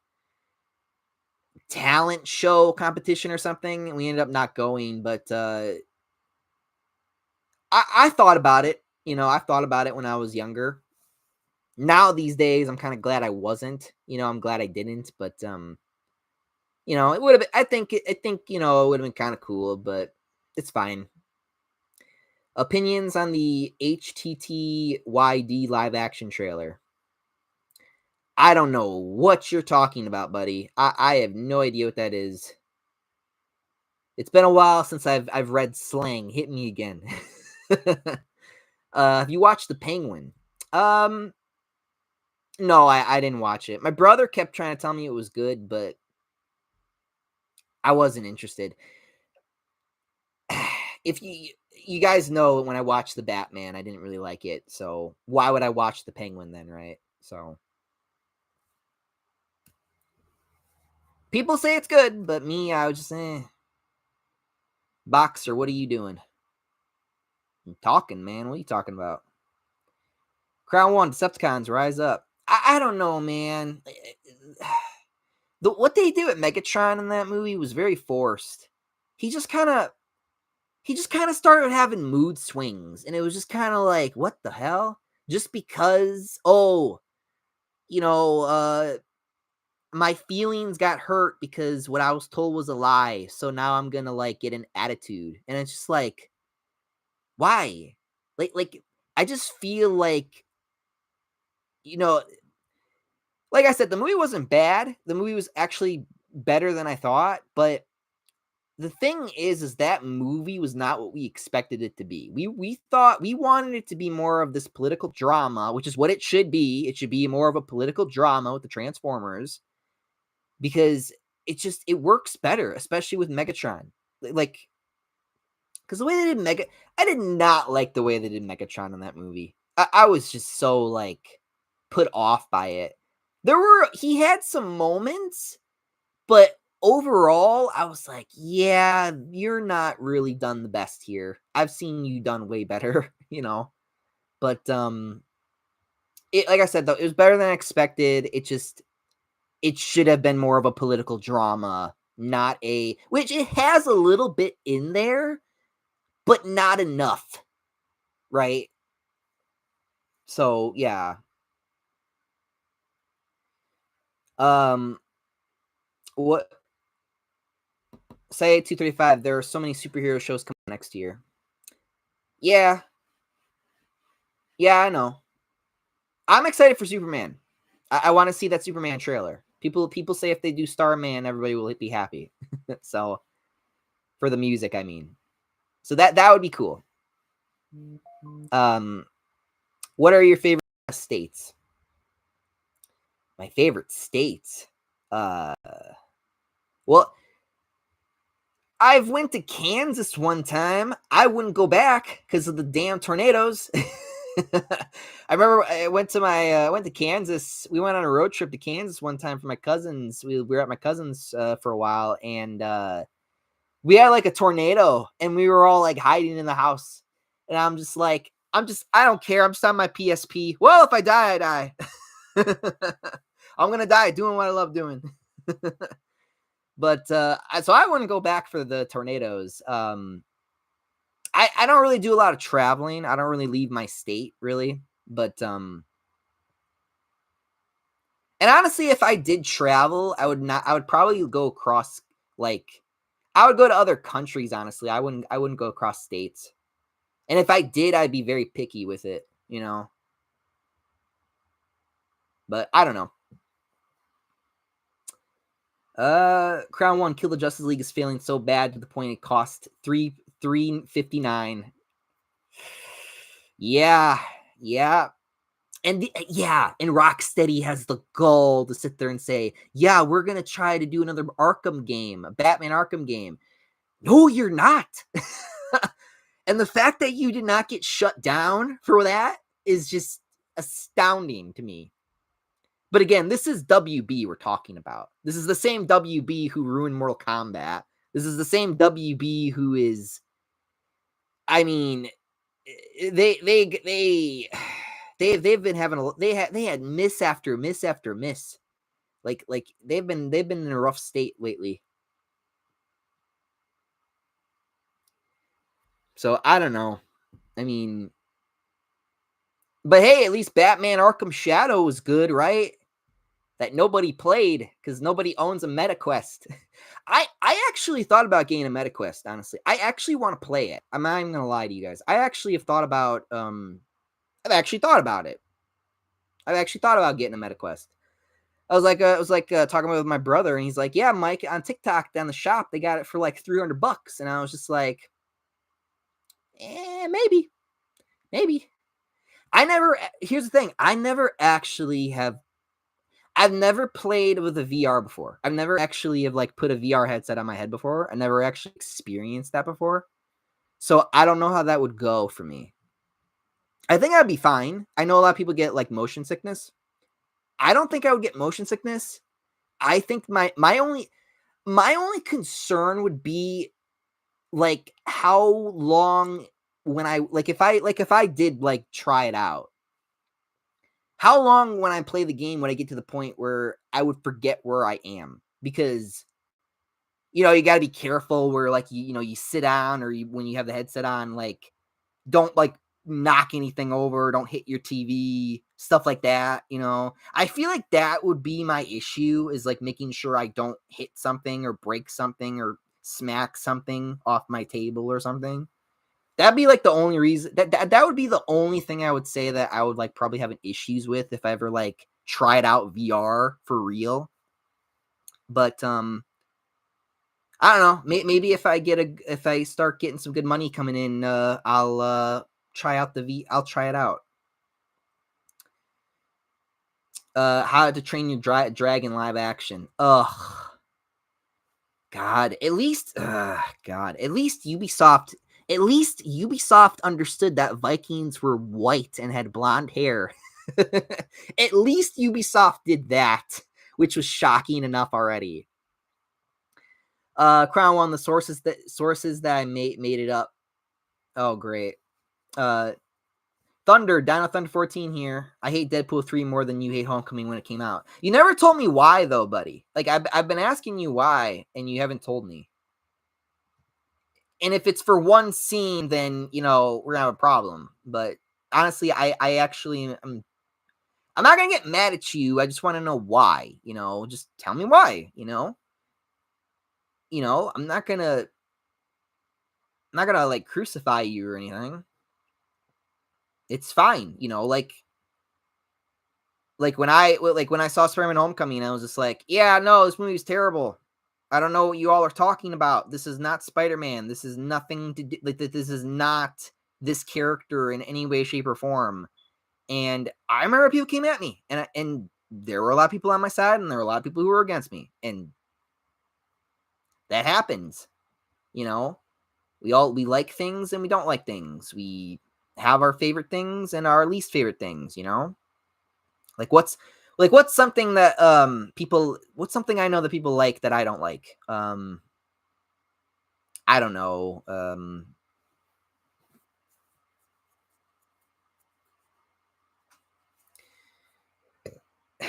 talent show competition or something, and we ended up not going. But I thought about it. I thought about it when I was younger. Now these days, I'm kind of glad I wasn't. I'm glad I didn't. But it would have. I think it would have been kind of cool, but it's fine. Opinions on the HTTYD live action trailer. I don't know what you're talking about, buddy. I have no idea what that is. It's been a while since I've read slang. Hit me again. Have you watched The Penguin? Um, no, I didn't watch it. My brother kept trying to tell me it was good, but I wasn't interested. If you guys know when I watched the Batman, I didn't really like it. So why would I watch The Penguin then, right? So people say it's good, but me, I was just Boxer, what are you doing? I'm talking, man. What are you talking about? Crown 1, Decepticons, rise up. I don't know, man. What they did with Megatron in that movie was very forced. He just kind of started having mood swings, and it was just kind of like, what the hell? Just because, my feelings got hurt because what I was told was a lie, so now I'm gonna like get an attitude, and it's just like, why? Like I just feel like you know like I said, the movie wasn't bad. The movie was actually better than I thought, but the thing is that movie was not what we expected it to be. We thought we wanted it to be more of this political drama, which is what it should be. It should be more of a political drama with the Transformers because it works better, especially with Megatron. Like because the way they did I did not like the way they did Megatron in that movie. I was just so like put off by it. he had some moments, but overall, I was like, yeah, you're not really done the best here. I've seen you done way better, But like I said though, it was better than expected. It should have been more of a political drama, not which it has a little bit in there, but not enough, right? So, yeah. Um what say 235, there are so many superhero shows coming next year. Yeah. Yeah, I know. I'm excited for Superman. I want to see that Superman trailer. People say if they do Starman, everybody will be happy. So for the music, I mean. So that would be cool. What are your favorite states? My favorite states. Well, I've went to Kansas one time. I wouldn't go back because of the damn tornadoes. I remember I went to Kansas. We went on a road trip to Kansas one time for my cousins. We were at my cousins for a while, and we had like a tornado, and we were all like hiding in the house. And I'm just like, I don't care. I'm just on my PSP. Well, if I die, I die. I'm gonna die doing what I love doing. But so I wouldn't go back for the tornadoes. I don't really do a lot of traveling. I don't really leave my state really, but and honestly, if I did travel, I would probably go across, like, I would go to other countries. Honestly, I wouldn't go across states. And if I did, I'd be very picky with it, But I don't know. Crown One, Kill the Justice League is failing so bad to the point it cost $3.59. Yeah, yeah. And and Rocksteady has the gall to sit there and say, yeah, we're gonna try to do another Arkham game, a Batman Arkham game. No, you're not. And the fact that you did not get shut down for that is just astounding to me. But again, this is WB we're talking about. This is the same WB who ruined Mortal Kombat. This is the same WB who is, I mean, they've been having they had miss after miss after miss. Like they've been in a rough state lately. So I don't know. I mean, but hey, at least Batman Arkham Shadow was good, right? That nobody played because nobody owns a MetaQuest. I actually thought about getting a MetaQuest, honestly. I actually want to play it. I'm not even gonna lie to you guys. I actually have thought about I've actually thought about it. I've actually thought about getting a MetaQuest. I was like talking with my brother, and he's like, "Yeah, Mike, on TikTok down the shop, they got it for like $300." And I was just like, maybe. Here's the thing. I've never played with a VR before. I've never actually have like put a VR headset on my head before. I never actually experienced that before. So I don't know how that would go for me. I think I'd be fine. I know a lot of people get like motion sickness. I don't think I would get motion sickness. I think my only concern would be like how long when I like if I did like try it out. How long when I play the game would I get to the point where I would forget where I am? Because you got to be careful where like you sit down, or when you have the headset on, like don't like knock anything over, don't hit your TV, stuff like that. I feel like that would be my issue, is like making sure I don't hit something or break something or smack something off my table or something. That'd be like the only reason that would be the only thing I would say that I would like probably have issues with if I ever like tried out VR for real. But I don't know. Maybe if I start getting some good money coming in, I'll try out I'll try it out. How to Train Your Dragon live action. Ugh. God, at least Ubisoft. At least Ubisoft understood that Vikings were white and had blonde hair. At least Ubisoft did that, which was shocking enough already. Crown One, the sources that I made it up. Oh, great. Dino Thunder 14 here. I hate Deadpool 3 more than you hate Homecoming when it came out. You never told me why, though, buddy. Like, I've been asking you why, and you haven't told me. And if it's for one scene, then, we're going to have a problem. But honestly, I actually, I'm not going to get mad at you. I just want to know why, just tell me why, I'm not going to, like, crucify you or anything. It's fine, like when I saw Spider-Man Homecoming, I was just like, yeah, no, this movie's terrible. I don't know what you all are talking about. This is not Spider-Man. This is nothing to do, like, this is not this character in any way, shape, or form. And I remember people came at me, and there were a lot of people on my side, and there were a lot of people who were against me, and that happens. We like things and we don't like things. We have our favorite things and our least favorite things. Like what's something that what's something I know that people like that I don't like? I don't know.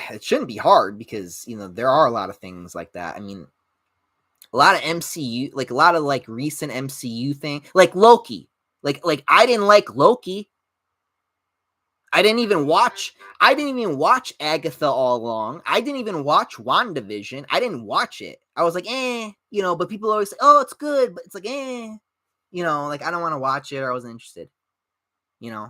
It shouldn't be hard because there are a lot of things like that. I mean, a lot of MCU, like a lot of like recent MCU thing, like Loki. Like I didn't like Loki. I didn't even watch Agatha all along. I didn't even watch WandaVision. I didn't watch it. I was like, but people always say, oh, it's good, but it's like, like I don't want to watch it or I wasn't interested. I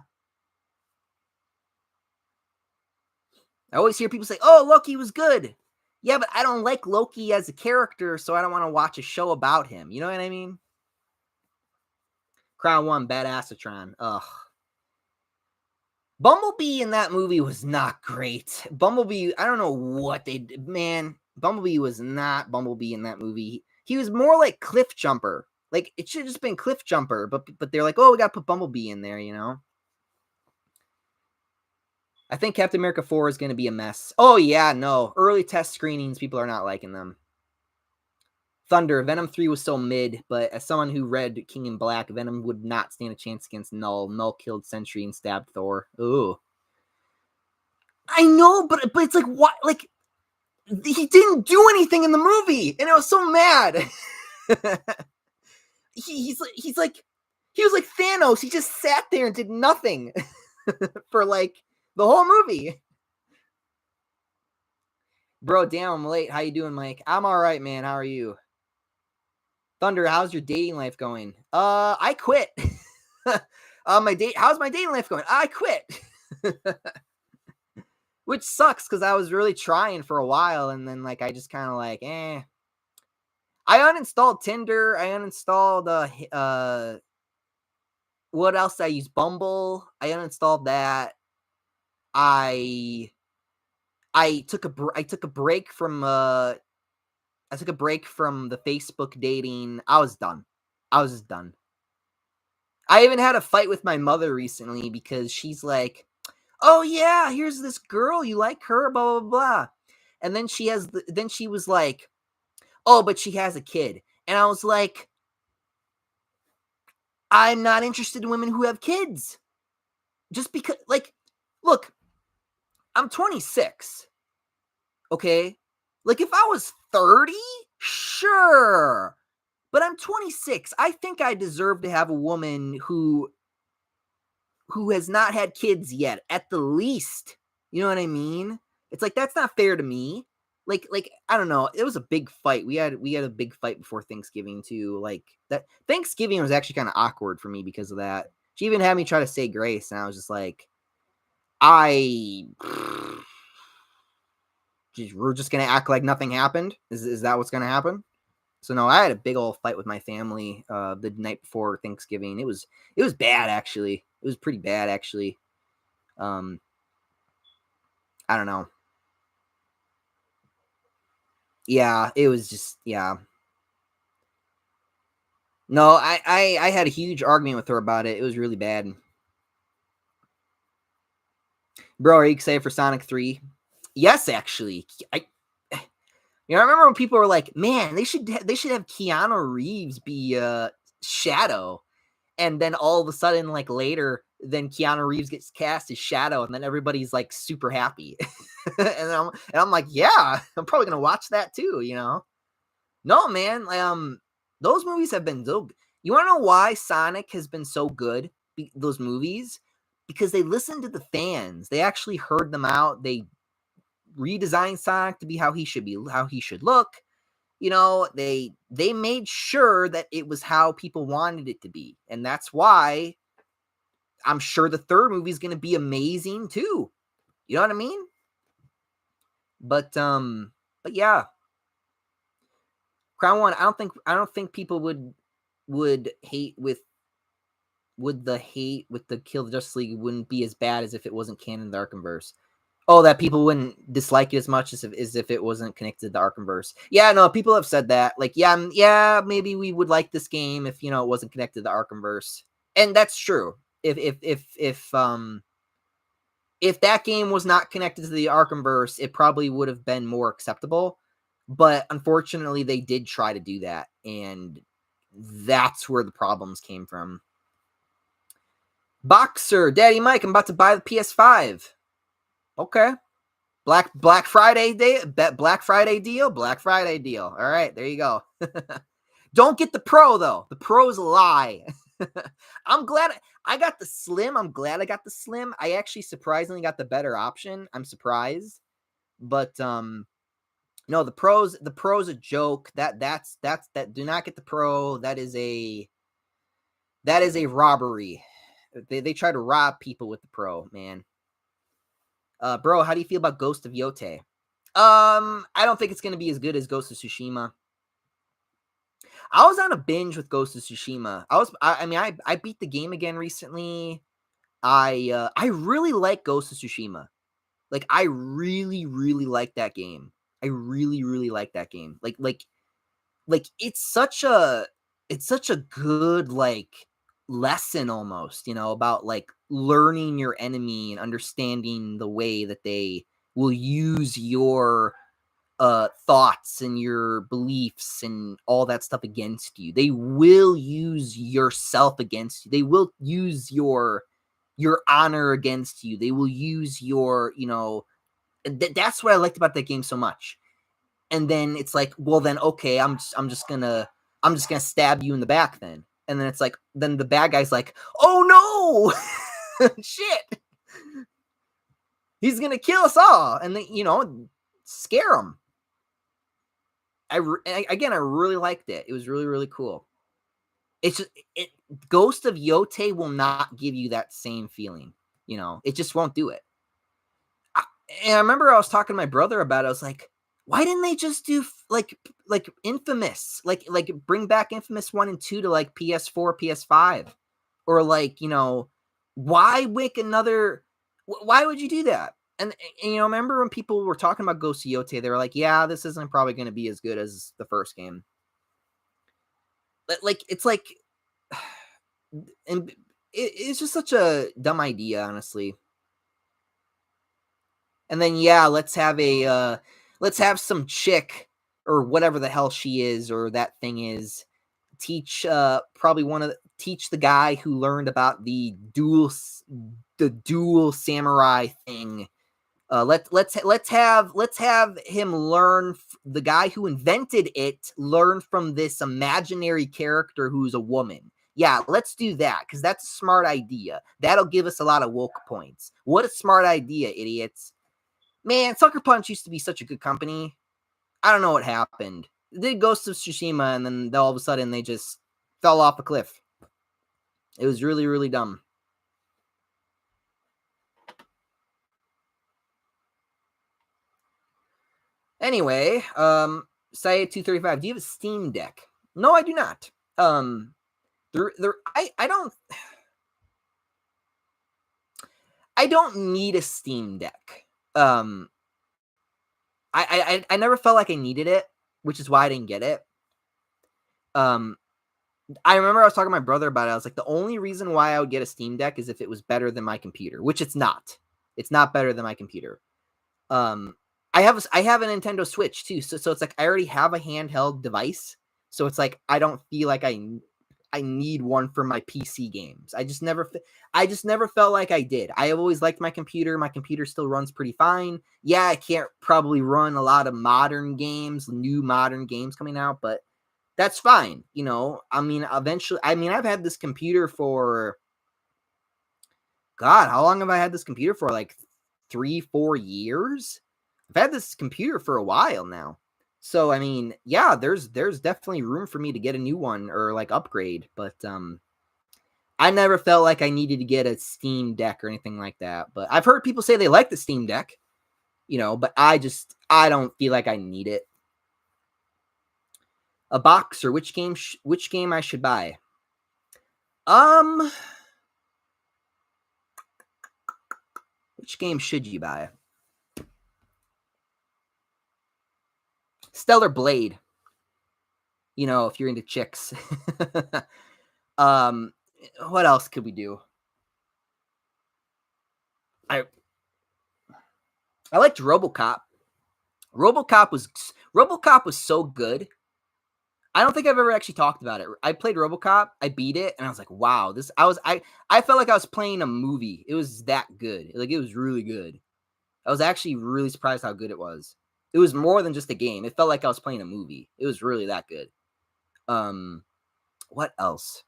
always hear people say, oh, Loki was good. Yeah, but I don't like Loki as a character, so I don't want to watch a show about him. You know what I mean? Crown One, Badassatron. Ugh. Bumblebee in that movie was not great. Bumblebee, I don't know what they did. Man, Bumblebee was not Bumblebee in that movie. He was more like Cliff Jumper. Like, it should have just been Cliff Jumper, but they're like, oh, we got to put Bumblebee in there, I think Captain America 4 is going to be a mess. Oh, yeah, no. Early test screenings, people are not liking them. Thunder, Venom 3 was so mid, but as someone who read King in Black, Venom would not stand a chance against Null. Null killed Sentry and stabbed Thor. Ooh. I know, but it's like, what? Like, he didn't do anything in the movie, and I was so mad. He's like, he was like Thanos. He just sat there and did nothing for like the whole movie. Bro, damn, I'm late. How you doing, Mike? I'm all right, man. How are you? Thunder, how's your dating life going? I quit. How's my dating life going? I quit. Which sucks because I was really trying for a while, and then like I just kind of like, I uninstalled Tinder. I uninstalled what else? I use Bumble. I uninstalled that. I took a break from the Facebook dating. I was done. I was just done. I even had a fight with my mother recently because she's like, "Oh yeah, here's this girl. You like her? Blah blah blah." And then she was like, "Oh, but she has a kid." And I was like, "I'm not interested in women who have kids." Just because, like, look, I'm 26. Okay? Like, if I was 30, sure. But I'm 26. I think I deserve to have a woman who has not had kids yet, at the least. You know what I mean? It's like that's not fair to me. Like I don't know. It was a big fight. We had a big fight before Thanksgiving too. Like that Thanksgiving was actually kind of awkward for me because of that. She even had me try to say grace, and I was just like, we're just gonna act like nothing happened. Is that what's gonna happen? So no, I had a big old fight with my family the night before Thanksgiving. It was bad actually. It was pretty bad actually. I don't know. Yeah, it was just yeah. No, I had a huge argument with her about it. It was really bad. Bro, are you excited for Sonic 3? Yes, actually. I remember when people were like, "Man, they should have Keanu Reeves be Shadow," and then all of a sudden, like later, then Keanu Reeves gets cast as Shadow, and then everybody's like super happy, and I'm like, yeah, I'm probably gonna watch that too. No, man, those movies have been so. You want to know why Sonic has been so good? Those movies, because they listened to the fans. They actually heard them out. They redesigned Sonic to be how he should be, how he should look. They made sure that it was how people wanted it to be, and that's why I'm sure the third movie is going to be amazing too. You know what I mean? But yeah, Crown One. I don't think people would hate would the hate with the Kill the Justice League wouldn't be as bad as if it wasn't canon to the Arkhamverse. Oh, that people wouldn't dislike it as much as if it wasn't connected to the Arkhamverse. Yeah, no, people have said that. Like, yeah, maybe we would like this game if it wasn't connected to the Arkhamverse, and that's true. If that game was not connected to the Arkhamverse, it probably would have been more acceptable. But unfortunately, they did try to do that, and that's where the problems came from. Boxer, Daddy Mike, I'm about to buy the PS5. Okay. Black Friday day, Black Friday deal. All right, there you go. Don't get the Pro though. The Pro's a lie. I'm glad I got the Slim. I'm glad I got the Slim. I actually surprisingly got the better option. I'm surprised, but no, the Pro's a joke. That's that. Do not get the Pro. That is a robbery. They try to rob people with the Pro, man. Bro, how do you feel about Ghost of Yote? I don't think it's going to be as good as Ghost of Tsushima. I was on a binge with Ghost of Tsushima. I beat the game again recently. I really like Ghost of Tsushima. Like, I really, really like that game. I really, really like that game. Like it's such a good like lesson almost, about like learning your enemy and understanding the way that they will use your thoughts and your beliefs and all that stuff against you. They will use yourself against you. They will use your honor against you. They will use your, that's what I liked about that game so much. And then it's like, well, then okay, I'm just gonna stab you in the back then. And then it's like, then the bad guy's like, oh no, shit, he's gonna kill us all, and then scare him. I really liked it. It was really, really cool. It's just Ghost of Yote will not give you that same feeling. It just won't do it. And I remember I was talking to my brother about it. I was like, why didn't they just do like Infamous, like bring back Infamous 1 and 2 to like PS4, PS5, or like why make another? Why would you do that? And remember when people were talking about Ghost of Yote, they were like, yeah, this isn't probably going to be as good as the first game. Like it's like, and it's just such a dumb idea, honestly. And then let's have some chick or whatever the hell she is or that thing is teach teach the guy who learned about the dual samurai thing. Let's have him learn, the guy who invented it learn from this imaginary character who's a woman. Yeah, let's do that, because that's a smart idea. That'll give us a lot of woke points. What a smart idea, idiots. Man, Sucker Punch used to be such a good company. I don't know what happened. They did Ghost of Tsushima, and then all of a sudden they just fell off a cliff. It was really, really dumb. Anyway, Saya 235, do you have a Steam Deck? No, I do not. I don't need a Steam Deck. I never felt like I needed it, which is why I didn't get it. I remember I was talking to my brother about it. I was like, the only reason why I would get a Steam Deck is if it was better than my computer, which it's not. It's not better than my computer. Um, I have a Nintendo Switch too, so it's like I already have a handheld device, so it's like I don't feel like I need one for my PC games. I just never felt like I did. I have always liked my computer. My computer still runs pretty fine. Yeah, I can't probably run a lot of modern games, new modern games coming out, but that's fine. You know, I mean, eventually, I mean, I've had this computer for God, how long have I had this computer for? Like 3, 4 years? I've had this computer for a while now. So I mean, yeah, there's definitely room for me to get a new one or like upgrade, but I never felt like I needed to get a Steam Deck or anything like that. But I've heard people say they like the Steam Deck, you know, but I don't feel like I need it. A box or which game I should buy? Um, which game should you buy? Stellar Blade. You know, if you're into chicks. um, what else could we do? I I liked RoboCop. RoboCop was so good. I don't think I've ever actually talked about it. I played RoboCop, I beat it, and I was like, wow, I felt like I was playing a movie. It was that good. Like it was really good. I was actually really surprised how good it was. It was more than just a game. It felt like I was playing a movie. It was really that good. Um, what else?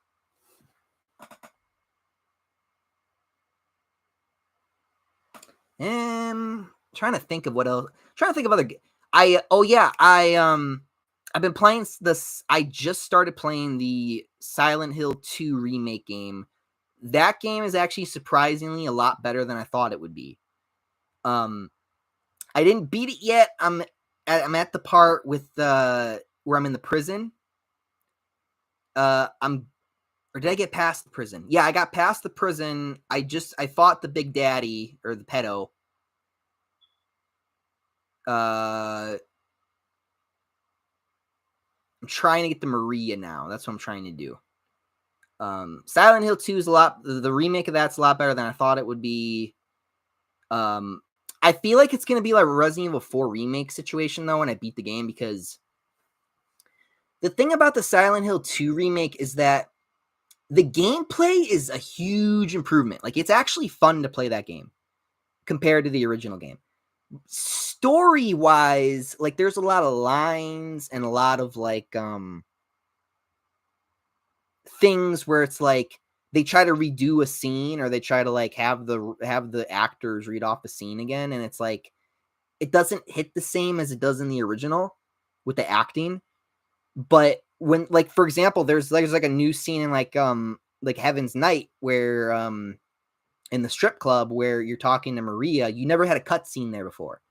Trying to think of what else. Trying to think of other. I've been playing this. I just started playing the Silent Hill 2 remake game. That game is actually surprisingly a lot better than I thought it would be. I didn't beat it yet. I'm at the part with where I'm in the prison. I'm or did I get past the prison? Yeah, I got past the prison. I fought the Big Daddy or the pedo. I'm trying to get the Maria now. That's what I'm trying to do. Silent Hill 2 is the remake of that's a lot better than I thought it would be. I feel like it's going to be like a Resident Evil 4 remake situation though when I beat the game, because the thing about the Silent Hill 2 remake is that the gameplay is a huge improvement. Like it's actually fun to play that game compared to the original game. Story wise, like there's a lot of lines and a lot of like things where it's like they try to redo a scene or they try to like have the actors read off the scene again, and it's like it doesn't hit the same as it does in the original with the acting. But when, like, for example, there's like a new scene in like Heaven's Night where in the strip club where you're talking to Maria, you never had a cutscene there before.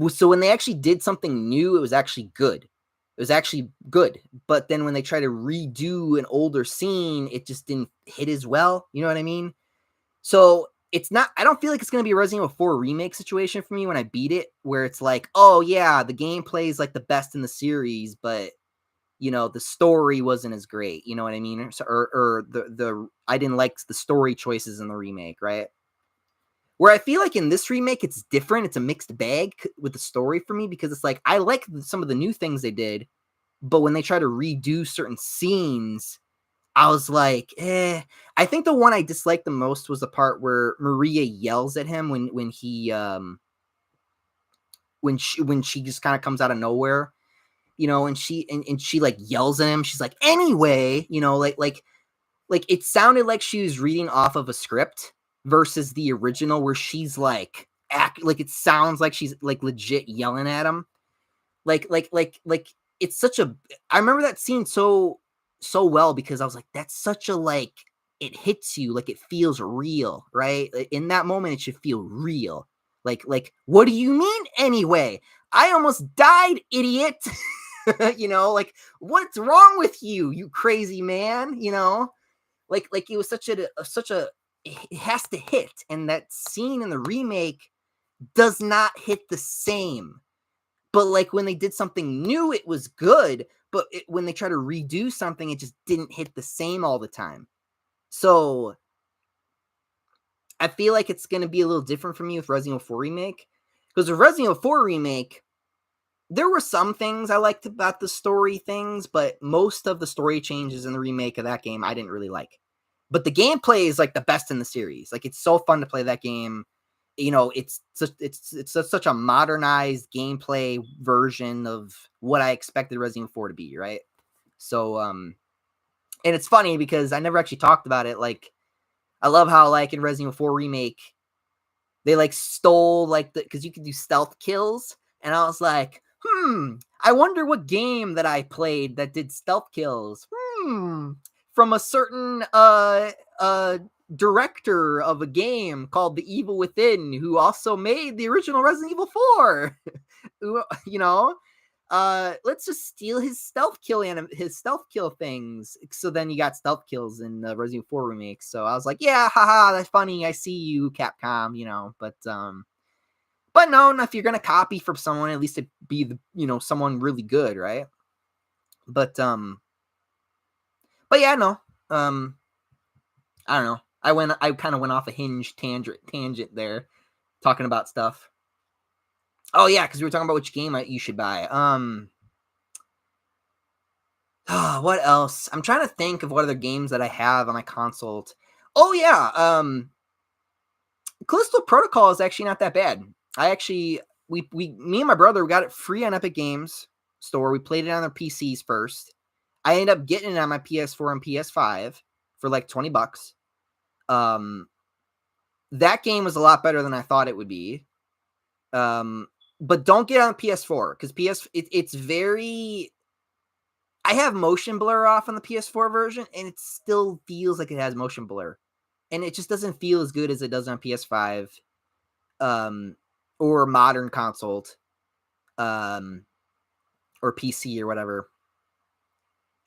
So when they actually did something new, it was actually good. It was actually good. But then when they try to redo an older scene, it just didn't hit as well. You know what I mean? So it's not, I don't feel like it's going to be a Resident Evil 4 remake situation for me when I beat it, where it's like, oh yeah, the gameplay is like the best in the series, but you know, the story wasn't as great. You know what I mean? Or I didn't like the story choices in the remake, right? Where I feel like in this remake, it's different. It's a mixed bag with the story for me, because it's like, I like some of the new things they did, but when they try to redo certain scenes, I was like, eh. I think the one I disliked the most was the part where Maria yells at him when she just kind of comes out of nowhere, you know, and she like yells at him. She's like, anyway, you know, like it sounded like she was reading off of a script versus the original where she's like like it sounds like she's like legit yelling at him. Like it's such a, I remember that scene so well because I was like, that's such a, like, it hits you, like it feels real, right? In that moment it should feel real. Like what do you mean anyway? I almost died, idiot. You know, like, what's wrong with you, you crazy man? You know, like it was such a it has to hit, and that scene in the remake does not hit the same. But like when they did something new, it was good. But when they try to redo something, it just didn't hit the same all the time. So I feel like it's going to be a little different for me with Resident Evil 4 Remake. Because with Resident Evil 4 Remake, there were some things I liked about the story things, but most of the story changes in the remake of that game I didn't really like. But the gameplay is like the best in the series. Like, it's so fun to play that game. You know, it's such a modernized gameplay version of what I expected Resident Evil 4 to be, right? So, and it's funny because I never actually talked about it. Like, I love how, like, in Resident Evil 4 Remake, they, like, stole, like, because you could do stealth kills, and I was like, I wonder what game that I played that did stealth kills. From a certain, director of a game called The Evil Within, who also made the original Resident Evil 4. You know, let's just steal his stealth kill things. So then you got stealth kills in the Resident Evil 4 remake. So I was like, yeah, haha, that's funny. I see you, Capcom. You know, but no, if you're gonna copy from someone, at least it be someone really good, right? But yeah, no, I don't know. I kind of went off a hinge tangent there, talking about stuff. Oh yeah, because we were talking about which game you should buy. What else? I'm trying to think of what other games that I have on my console. Oh yeah, Callisto Protocol is actually not that bad. Me and my brother, we got it free on Epic Games Store. We played it on their PCs first. I ended up getting it on my PS4 and PS5 for like $20. That game was a lot better than I thought it would be. But don't get on PS4 because it's very. I have motion blur off on the PS4 version, and it still feels like it has motion blur, and it just doesn't feel as good as it does on PS5, or modern console, or PC or whatever.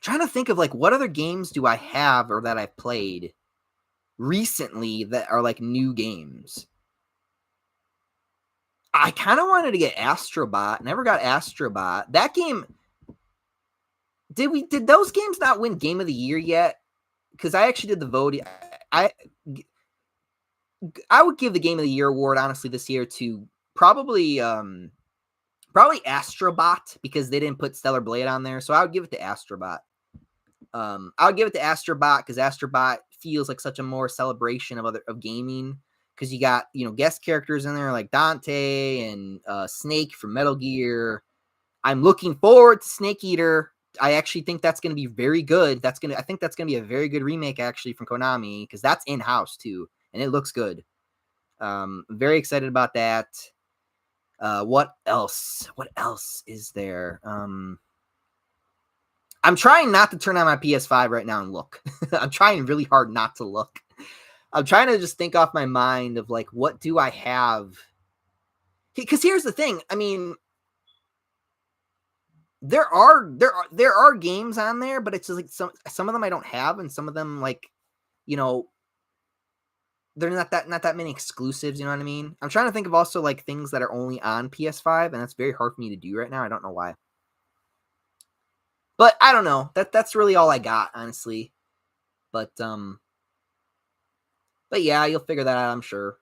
Trying to think of like what other games do I have or that I've played recently that are like new games. I kind of wanted to get Astrobot. Never got Astrobot. That game. Did those games not win Game of the Year yet? Because I actually did the voting. I would give the Game of the Year award honestly this year to probably Astrobot because they didn't put Stellar Blade on there. So I would give it to Astrobot. I would give it to Astrobot because Astrobot feels like such a more celebration of gaming. Because you got guest characters in there like Dante and Snake from Metal Gear. I'm looking forward to Snake Eater. I actually think that's going to be very good. I think that's going to be a very good remake actually from Konami because that's in-house too, and it looks good. Very excited about that. What else? What else is there? I'm trying not to turn on my PS5 right now and look. I'm trying really hard not to look. I'm trying to just think off my mind of like, what do I have? Because here's the thing. I mean, there are games on there, but it's just like some of them I don't have, and some of them like, they're not that many exclusives. You know what I mean? I'm trying to think of also like things that are only on PS5, and that's very hard for me to do right now. I don't know why, but I don't know. That's really all I got, honestly. But yeah, you'll figure that out, I'm sure.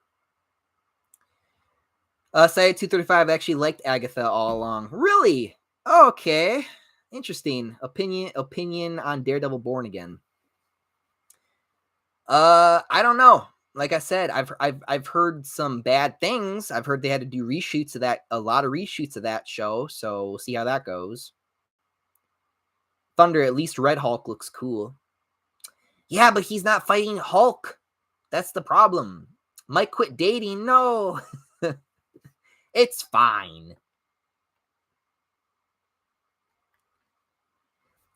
Say 235 actually liked Agatha all along. Really? Okay. Interesting. Opinion on Daredevil Born Again. I don't know. Like I said, I've heard some bad things. I've heard they had to do a lot of reshoots of that show, so we'll see how that goes. Thunder, at least Red Hulk looks cool. Yeah, but he's not fighting Hulk. That's the problem. Might quit dating. No. It's fine.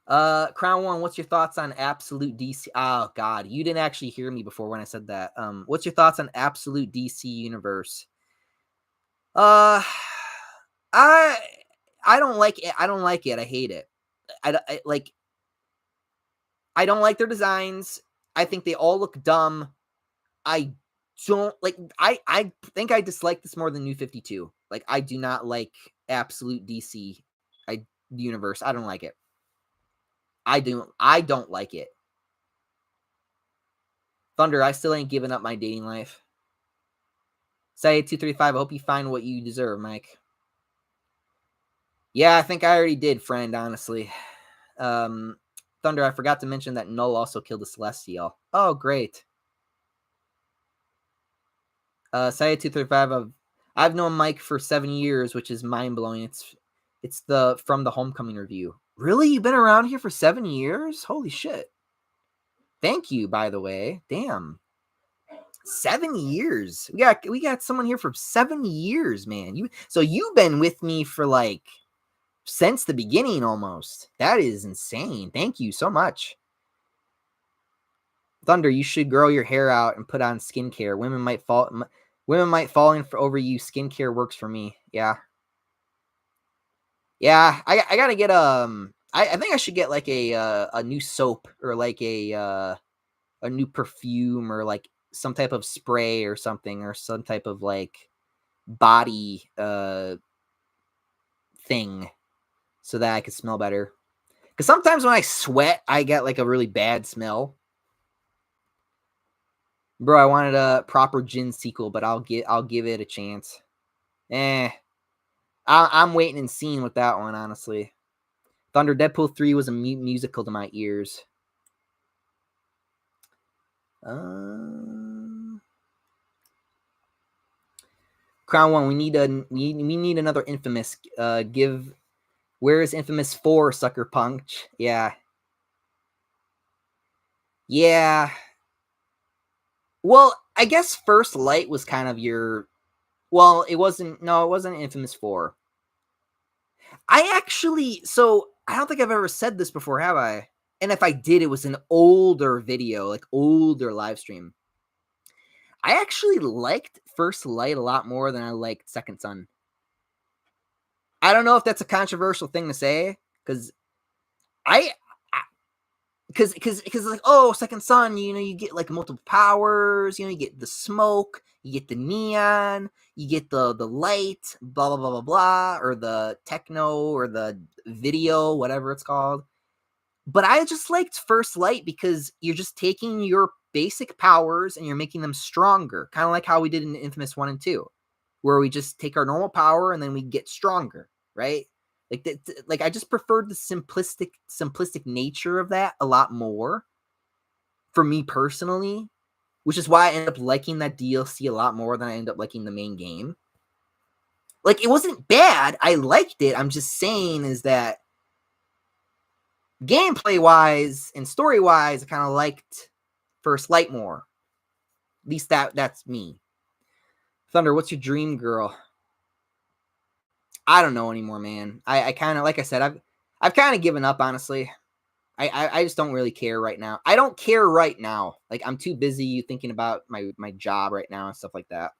Crown One, what's your thoughts on Absolute DC? Oh God, you didn't actually hear me before when I said that. What's your thoughts on Absolute DC Universe? I don't like it. I don't like it. I hate it. I don't like their designs. I think they all look dumb. I don't like. I think I dislike this more than New 52. Like, I do not like Absolute DC. Universe. I don't like it. I don't like it. Thunder, I still ain't giving up my dating life. Say235, I hope you find what you deserve, Mike. Yeah, I think I already did, friend, honestly. Thunder, I forgot to mention that Null also killed a Celestial. Oh, great. Saya235, I've known Mike for 7 years, which is mind-blowing. It's the from the Homecoming review. Really? You've been around here for 7 years? Holy shit. Thank you, by the way. Damn. 7 years. We got someone here for 7 years, man. You've been with me for like since the beginning almost. That is insane. Thank you so much. Thunder, you should grow your hair out and put on skincare. Women might fall in for over you. Skincare works for me. Yeah. Yeah, I gotta get I think I should get like a new soap or like a new perfume or like some type of spray or something or some type of like body thing so that I could smell better. Because sometimes when I sweat, I get like a really bad smell. Bro, I wanted a proper Jin sequel, but I'll give it a chance. I'm waiting and seeing with that one, honestly. Thunder Deadpool 3 was a musical to my ears. Crown 1, we need another Infamous. Where is Infamous 4, Sucker Punch? Yeah. Yeah. Well, I guess First Light was kind of your... Well, it wasn't Infamous 4. I don't think I've ever said this before, have I? And if I did, it was an older video, like older live stream. I actually liked First Light a lot more than I liked Second Son. I don't know if that's a controversial thing to say, because because like, oh, Second Son, you get like multiple powers, you get the smoke, you get the neon, you get the light, blah blah blah blah blah, or the techno or the video, whatever it's called. But I just liked First Light because you're just taking your basic powers and you're making them stronger, kind of like how we did in Infamous 1 and 2, where we just take our normal power and then we get stronger, right? Like I just preferred the simplistic nature of that a lot more for me personally, which is why I ended up liking that DLC a lot more than I ended up liking the main game. Like, it wasn't bad. I liked it. I'm just saying is that gameplay wise and story wise, I kind of liked First Light more. At least that's me. Thunder, what's your dream girl? I don't know anymore, man. I kind of, like I said, I've kind of given up, honestly. I just don't really care right now. I don't care right now. Like, I'm too busy thinking about my job right now and stuff like that.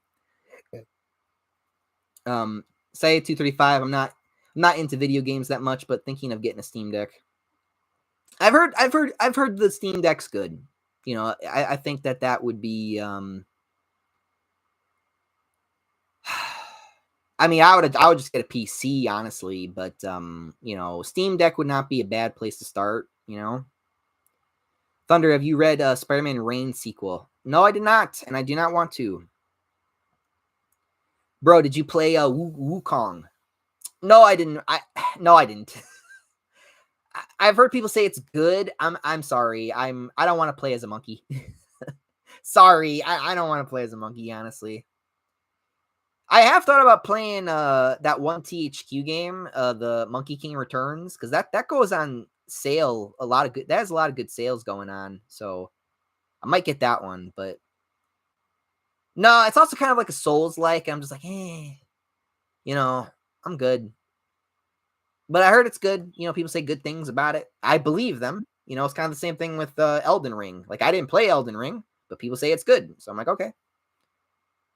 Say 235. I'm not into video games that much, but thinking of getting a Steam Deck. I've heard the Steam Deck's good. I think that would be I mean, I would just get a PC, honestly, but Steam Deck would not be a bad place to start. Thunder, have you read Spider-Man Reign sequel? No, I did not, and I do not want to. Bro, did you play Wukong? No, I didn't. No, I didn't. I've heard people say it's good. I'm sorry. I don't want to play as a monkey. Sorry, I don't want to play as a monkey, honestly. I have thought about playing that one THQ game, the Monkey King Returns, because that goes on sale. That has a lot of good sales going on, so I might get that one. But no, it's also kind of like a Souls-like. I'm just like, I'm good. But I heard it's good. People say good things about it. I believe them. It's kind of the same thing with Elden Ring. Like, I didn't play Elden Ring, but people say it's good, so I'm like, okay.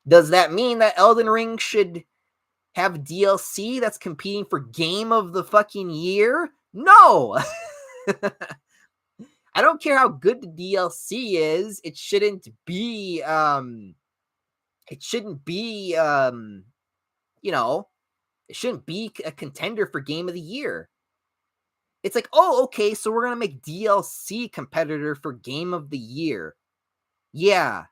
Does that mean that Elden Ring should have DLC that's competing for game of the fucking year? No. I don't care how good the DLC is. It shouldn't be it shouldn't be a contender for game of the year. It's like, oh, okay, so we're going to make DLC competitor for game of the year. Yeah.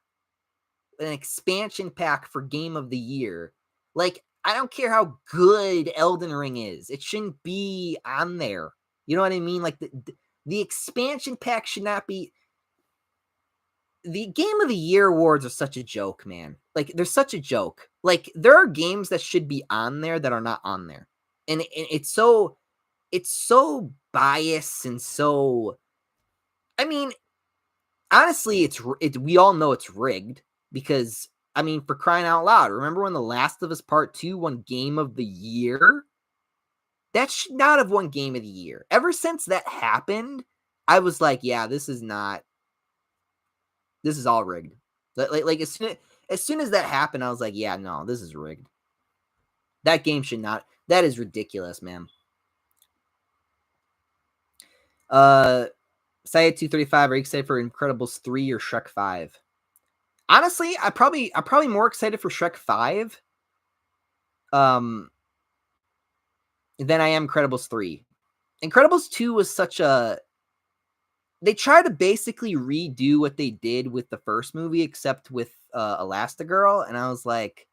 an expansion pack for Game of the Year. Like, I don't care how good Elden Ring is. It shouldn't be on there. You know what I mean? Like, the expansion pack should not be. The Game of the Year awards are such a joke, man. Like, they're such a joke. Like, there are games that should be on there that are not on there. And it's so biased and so, I mean, honestly, we all know it's rigged because, I mean, for crying out loud, remember when The Last of Us Part 2 won Game of the Year? That should not have won Game of the Year. Ever since that happened, I was like, yeah, this is all rigged. Like as soon as that happened, I was like, yeah, no, this is rigged. That game should not. That is ridiculous, man. Sayed 235, are you excited for Incredibles 3 or Shrek 5? Honestly, I'm probably more excited for Shrek 5 than I am Incredibles 3. Incredibles 2 was such a, they tried to basically redo what they did with the first movie, except with Elastigirl, and I was like,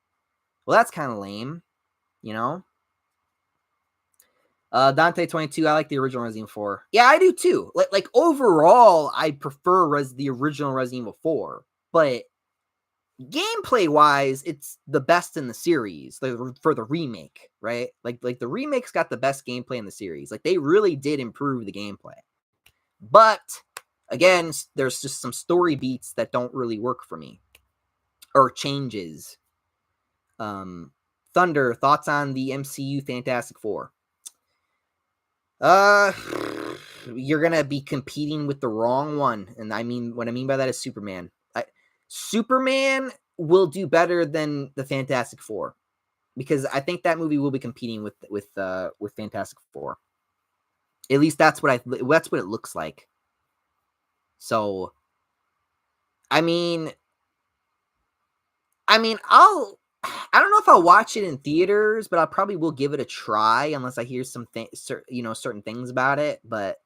well, that's kind of lame, you know? Dante22, I like the original Resident Evil 4. Yeah, I do too. Like overall, I prefer the original Resident Evil 4, but gameplay wise, it's the best in the series for the remake, right? Like the remake's got the best gameplay in the series. Like, they really did improve the gameplay. But again, there's just some story beats that don't really work for me, or changes. Thunder, thoughts on the MCU Fantastic Four? You're gonna be competing with the wrong one, and I mean, what I mean by that is Superman. Superman will do better than the Fantastic Four, because I think that movie will be competing with Fantastic Four. At least that's what it looks like. So, I mean, I don't know if I'll watch it in theaters, but I probably will give it a try unless I hear certain things about it. But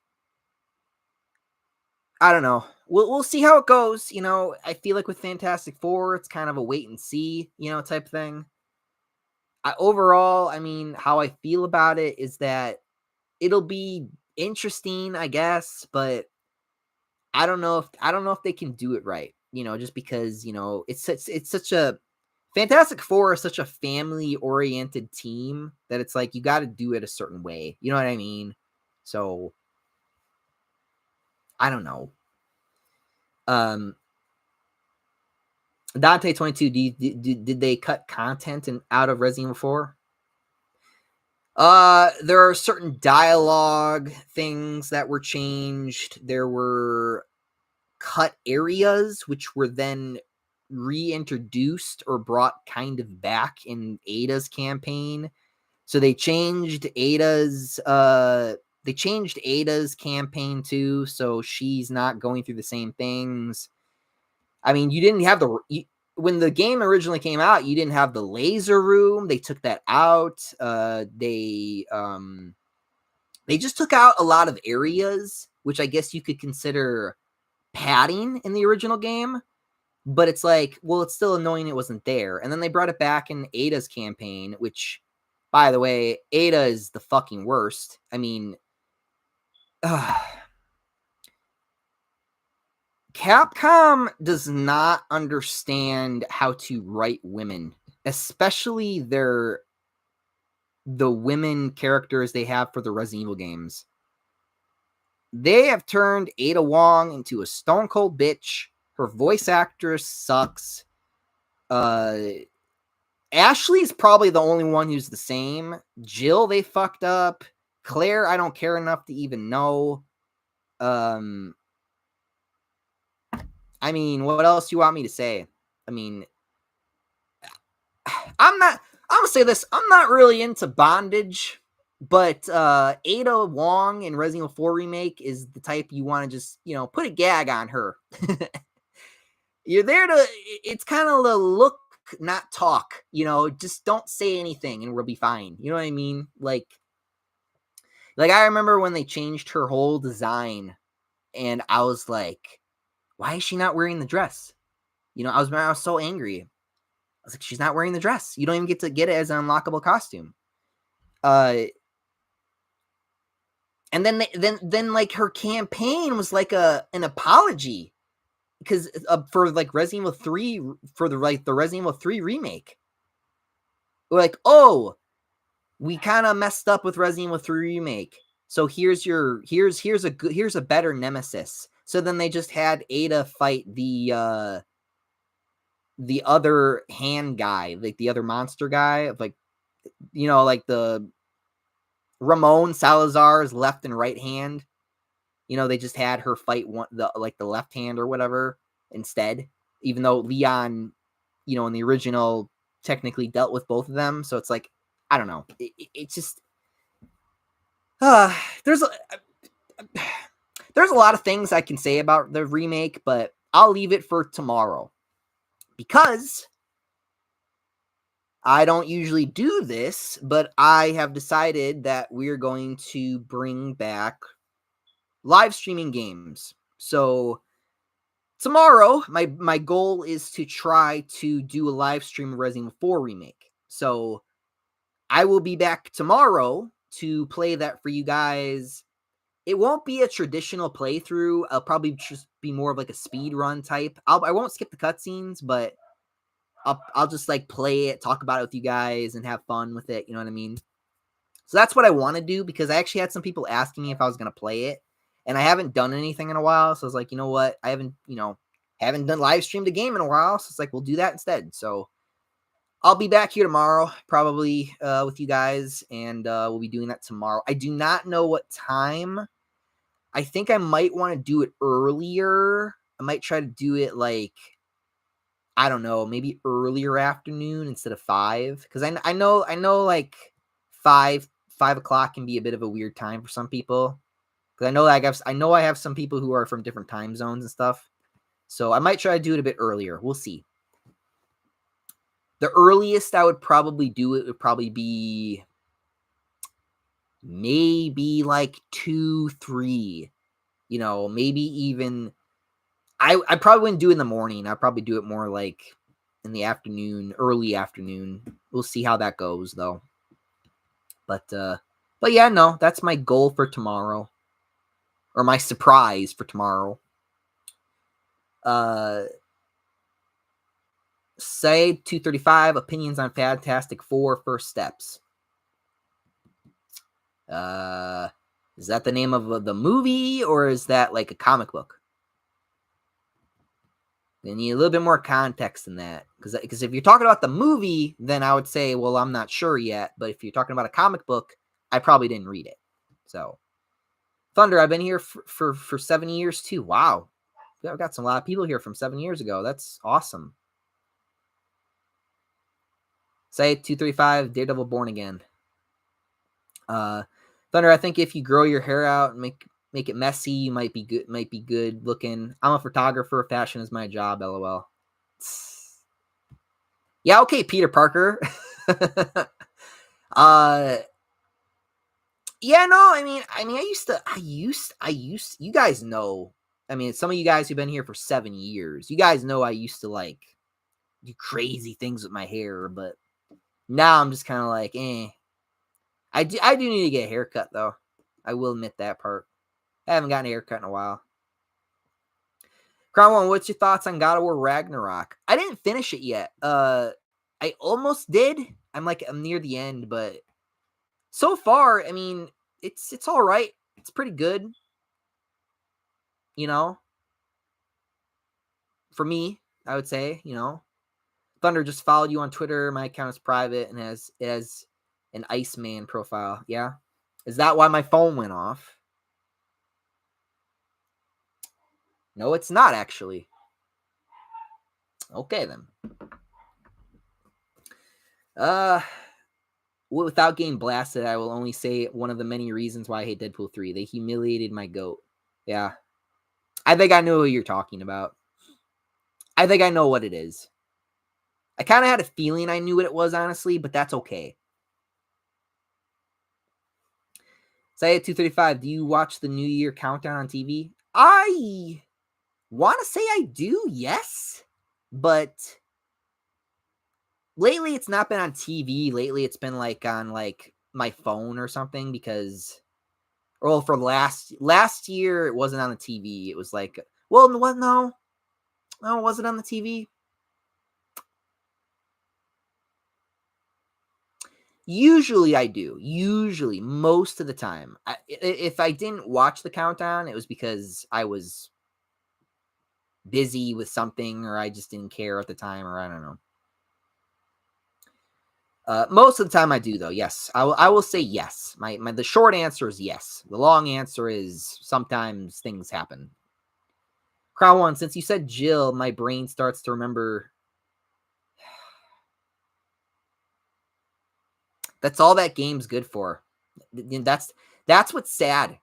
I don't know. We'll see how it goes. I feel like with Fantastic Four, it's kind of a wait and see, type thing. Overall, I mean, how I feel about it is that it'll be interesting, I guess, but I don't know if they can do it right. Just because it's such a Fantastic Four is such a family oriented team that it's like you got to do it a certain way. You know what I mean? So I don't know. Dante 22, did they cut content out of Resident Evil 4? There are certain dialogue things that were changed. There were cut areas which were then reintroduced or brought kind of back in Ada's campaign. So they changed Ada's campaign too, so she's not going through the same things. I mean, you didn't have when the game originally came out, you didn't have the laser room. They took that out. They just took out a lot of areas, which I guess you could consider padding in the original game. But it's like, well, it's still annoying it wasn't there. And then they brought it back in Ada's campaign, which, by the way, Ada is the fucking worst. I mean, Capcom does not understand how to write women, especially the women characters they have for the Resident Evil games. They have turned Ada Wong into a stone cold bitch. Her voice actress sucks. Ashley's probably the only one who's the same. Jill, they fucked up. Claire, I don't care enough to even know. I mean, what else do you want me to say? I mean, I'm gonna say this. I'm not really into bondage, but Ada Wong in Resident Evil 4 Remake is the type you want to just, put a gag on her. You're there it's kind of the look, not talk, just don't say anything and we'll be fine. You know what I mean? Like I remember when they changed her whole design and I was like, why is she not wearing the dress? I was so angry. I was like, she's not wearing the dress. You don't even get to get it as an unlockable costume. And then like her campaign was like an apology because for like Resident Evil 3 for the Resident Evil 3 remake. We're like, oh, we kind of messed up with Resident Evil 3 remake. So here's a better nemesis. So then they just had Ada fight the other hand guy, like the other monster guy, like like the Ramon Salazar's left and right hand. They just had her fight the left hand or whatever instead, even though Leon, in the original technically dealt with both of them. So it's like, I don't know. It's just, there's a lot of things I can say about the remake, but I'll leave it for tomorrow because I don't usually do this, but I have decided that we're going to bring back live streaming games. So tomorrow, my goal is to try to do a live stream of Resident Evil 4 remake. So I will be back tomorrow to play that for you guys. It won't be a traditional playthrough. I'll probably just be more of like a speed run type. I won't skip the cutscenes, but I'll just like play it, talk about it with you guys, and have fun with it. You know what I mean? So that's what I want to do because I actually had some people asking me if I was going to play it, and I haven't done anything in a while. So I was like, you know what? I haven't done live streamed a game in a while. So it's like, we'll do that instead. So I'll be back here tomorrow, probably with you guys, and we'll be doing that tomorrow. I do not know what time. I think I might want to do it earlier. I might try to do it like, I don't know, maybe earlier afternoon instead of 5. Because I know like 5 o'clock can be a bit of a weird time for some people. Because I know I have some people who are from different time zones and stuff. So I might try to do it a bit earlier. We'll see. The earliest I would probably do it would probably be maybe like 2, 3. Maybe even I probably wouldn't do it in the morning. I'd probably do it more like in the afternoon, early afternoon. We'll see how that goes though. But yeah, no, that's my goal for tomorrow. Or my surprise for tomorrow. Say 235 opinions on Fantastic Four first steps. Is that the name of the movie or is that like a comic book? They need a little bit more context than that. Because if you're talking about the movie, then I would say, well, I'm not sure yet. But if you're talking about a comic book, I probably didn't read it. So, Thunder, I've been here for 7 years too. Wow. I've got a lot of people here from 7 years ago. That's awesome. Say 235, Daredevil Born Again. Thunder, I think if you grow your hair out and make it messy, you might be good looking. I'm a photographer. Fashion is my job. LOL. Yeah, okay, Peter Parker. Yeah, no, I mean, I used, you guys know, I mean, some of you guys who've been here for 7 years, you guys know I used to like do crazy things with my hair, but now I'm just kind of like, I do need to get a haircut though. I will admit that part. I haven't gotten a haircut in a while. Crown One, what's your thoughts on God of War Ragnarok? I didn't finish it yet. I almost did. I'm near the end, but so far, I mean, it's all right. It's pretty good. For me, I would say, Thunder just followed you on Twitter. My account is private and has an Iceman profile. Yeah. Is that why my phone went off? No, it's not actually. Okay, then. Without getting blasted, I will only say one of the many reasons why I hate Deadpool 3. They humiliated my goat. Yeah. I think I know who you're talking about. I think I know what it is. I kind of had a feeling I knew what it was, honestly, but that's okay. Say at 235, do you watch the New Year countdown on TV? I want to say I do, yes. But lately it's not been on TV. Lately it's been like on like my phone or something because well for last year it wasn't on the TV. It was like well what no. No, was it on the TV? Usually I do. Usually most of the time. If I didn't watch the countdown, it was because I was busy with something or I just didn't care at the time or I don't know. Most of the time I do though. Yes, I will say yes. My the short answer is yes. The long answer is sometimes things happen. Crown One, since you said Jill, my brain starts to remember. That's all that game's good for. That's what's sad.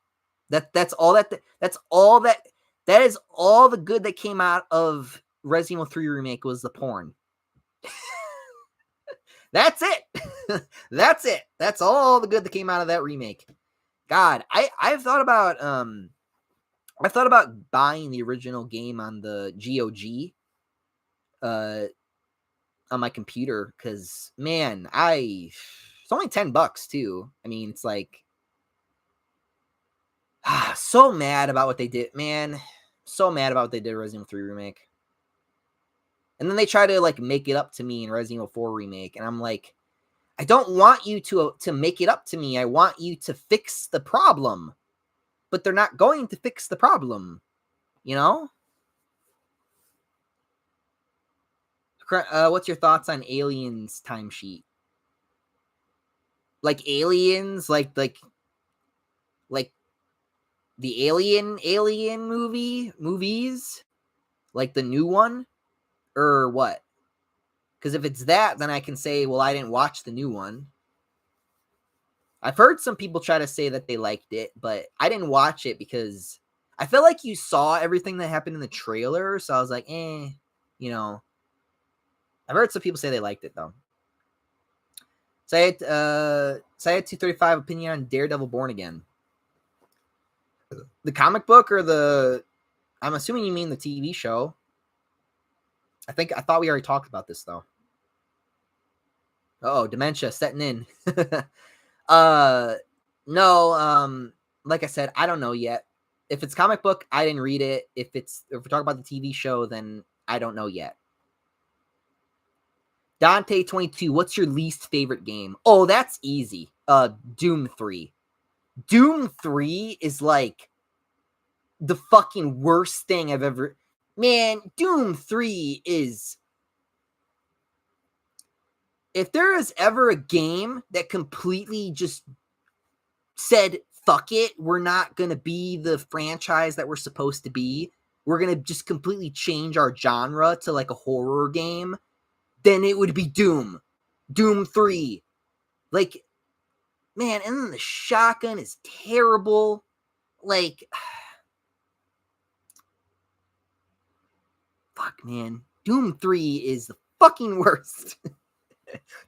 That's all that is all the good that came out of Resident Evil 3 remake was the porn. That's it. That's it. That's all the good that came out of that remake. God, I've thought about buying the original game on the GOG on my computer cuz man, it's only $10 too. I mean, it's like so mad about what they did, man. So mad about what they did Resident Evil 3 remake. And then they try to like make it up to me in Resident Evil 4 remake, and I'm like, I don't want you to make it up to me. I want you to fix the problem. But they're not going to fix the problem, you know? What's your thoughts on Aliens timesheet? Like Aliens, like the Alien movies, like the new one, or what? Because if it's that, then I can say, well, I didn't watch the new one. I've heard some people try to say that they liked it, but I didn't watch it because I felt like you saw everything that happened in the trailer, so I was like, you know. I've heard some people say they liked it though. Sayed 235 opinion on Daredevil Born Again. The comic book or I'm assuming you mean the TV show. I thought we already talked about this though. Oh, dementia setting in. No, like I said, I don't know yet. If it's comic book, I didn't read it. If we're talking about the TV show, then I don't know yet. Dante22, what's your least favorite game? Oh, that's easy. Doom 3. Doom 3 is like the fucking worst thing I've ever. Man, Doom 3 is. If there is ever a game that completely just said, fuck it, we're not going to be the franchise that we're supposed to be, we're going to just completely change our genre to like a horror game, then it would be Doom. Doom 3. Like, man, and then the shotgun is terrible. Like, fuck, man. Doom 3 is the fucking worst.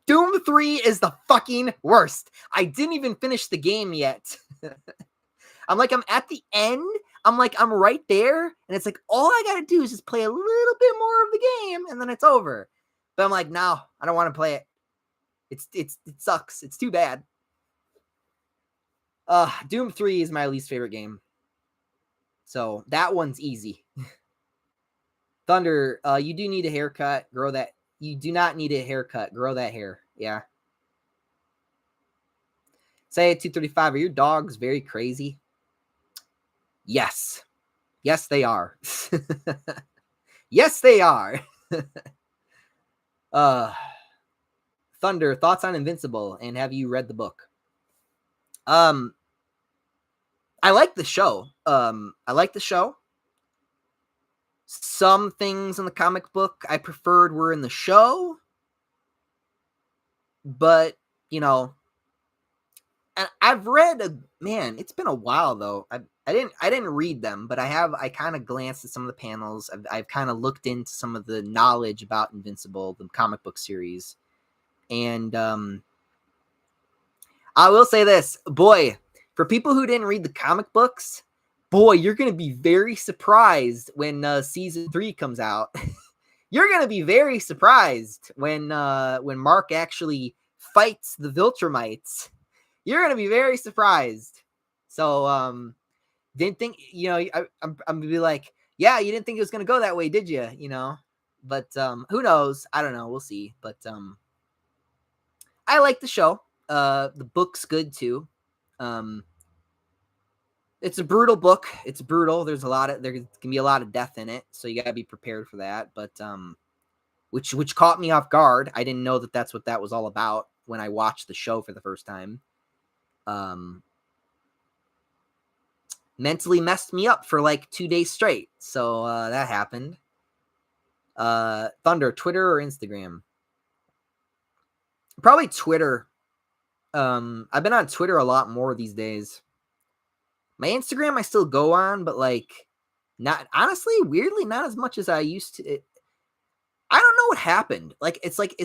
Doom 3 is the fucking worst. I didn't even finish the game yet. I'm at the end. I'm right there. And it's like, all I got to do is just play a little bit more of the game and then it's over. But I'm like, no, I don't want to play it. It sucks. It's too bad. Doom 3 is my least favorite game. So that one's easy. Thunder, you do need a haircut. Grow that. You do not need a haircut. Grow that hair. Yeah. Say at 235, are your dogs very crazy? Yes. Yes, they are. Yes, they are. Thunder, thoughts on Invincible, and have you read the book? I like the show. Some things in the comic book I preferred were in the show, but you know, and I've read it's been a while though. I didn't read them, but I kind of glanced at some of the panels. I've kind of looked into some of the knowledge about Invincible, the comic book series. And I will say this, boy, for people who didn't read the comic books, boy, you're going to be very surprised when season 3 comes out You're gonna be very surprised when Mark actually fights the Viltrumites. You're gonna be very surprised. So didn't think, I'm gonna be like, yeah, you didn't think it was gonna go that way, did you? But who knows? I don't know. We'll see. But I like the show. The book's good too. It's a brutal book. It's brutal. There can be a lot of death in it, so you gotta be prepared for that. But which caught me off guard. I didn't know that that's what that was all about when I watched the show for the first time. Mentally messed me up for like 2 days straight. So that happened. Thunder, Twitter or Instagram? Probably Twitter. I've been on Twitter a lot more these days. My Instagram I still go on, but like not honestly, weirdly, not as much as I used to. I don't know what happened. Like it's like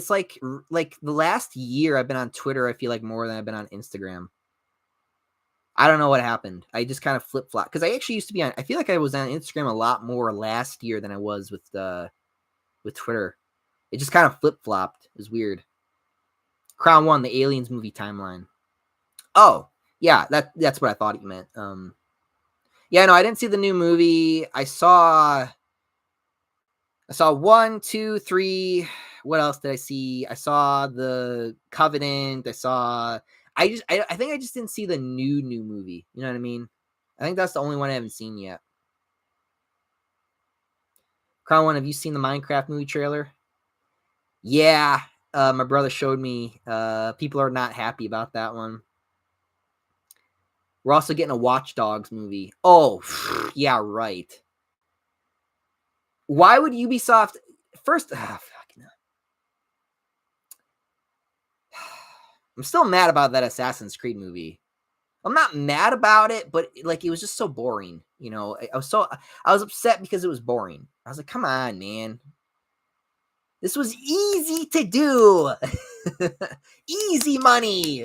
the last year I've been on Twitter, I feel like more than I've been on Instagram. I don't know what happened. I just kind of flip-flop because I actually used to be on. I feel like I was on Instagram a lot more last year than I was with Twitter. It just kind of flip-flopped. It was weird. Crown 1, the Aliens movie timeline. Oh, yeah, that's what I thought you meant. Yeah, no, I didn't see the new movie. I saw 1, 2, 3. What else did I see? I saw the Covenant. I think I just didn't see the new movie. You know what I mean? I think that's the only one I haven't seen yet. Crown 1, have you seen the Minecraft movie trailer? Yeah, my brother showed me. People are not happy about that one. We're also getting a Watch Dogs movie. Oh, yeah, right. Why would Ubisoft first? I'm still mad about that Assassin's Creed movie. I'm not mad about it, but like it was just so boring. I was upset because it was boring. I was like, come on, man. This was easy to do. Easy money.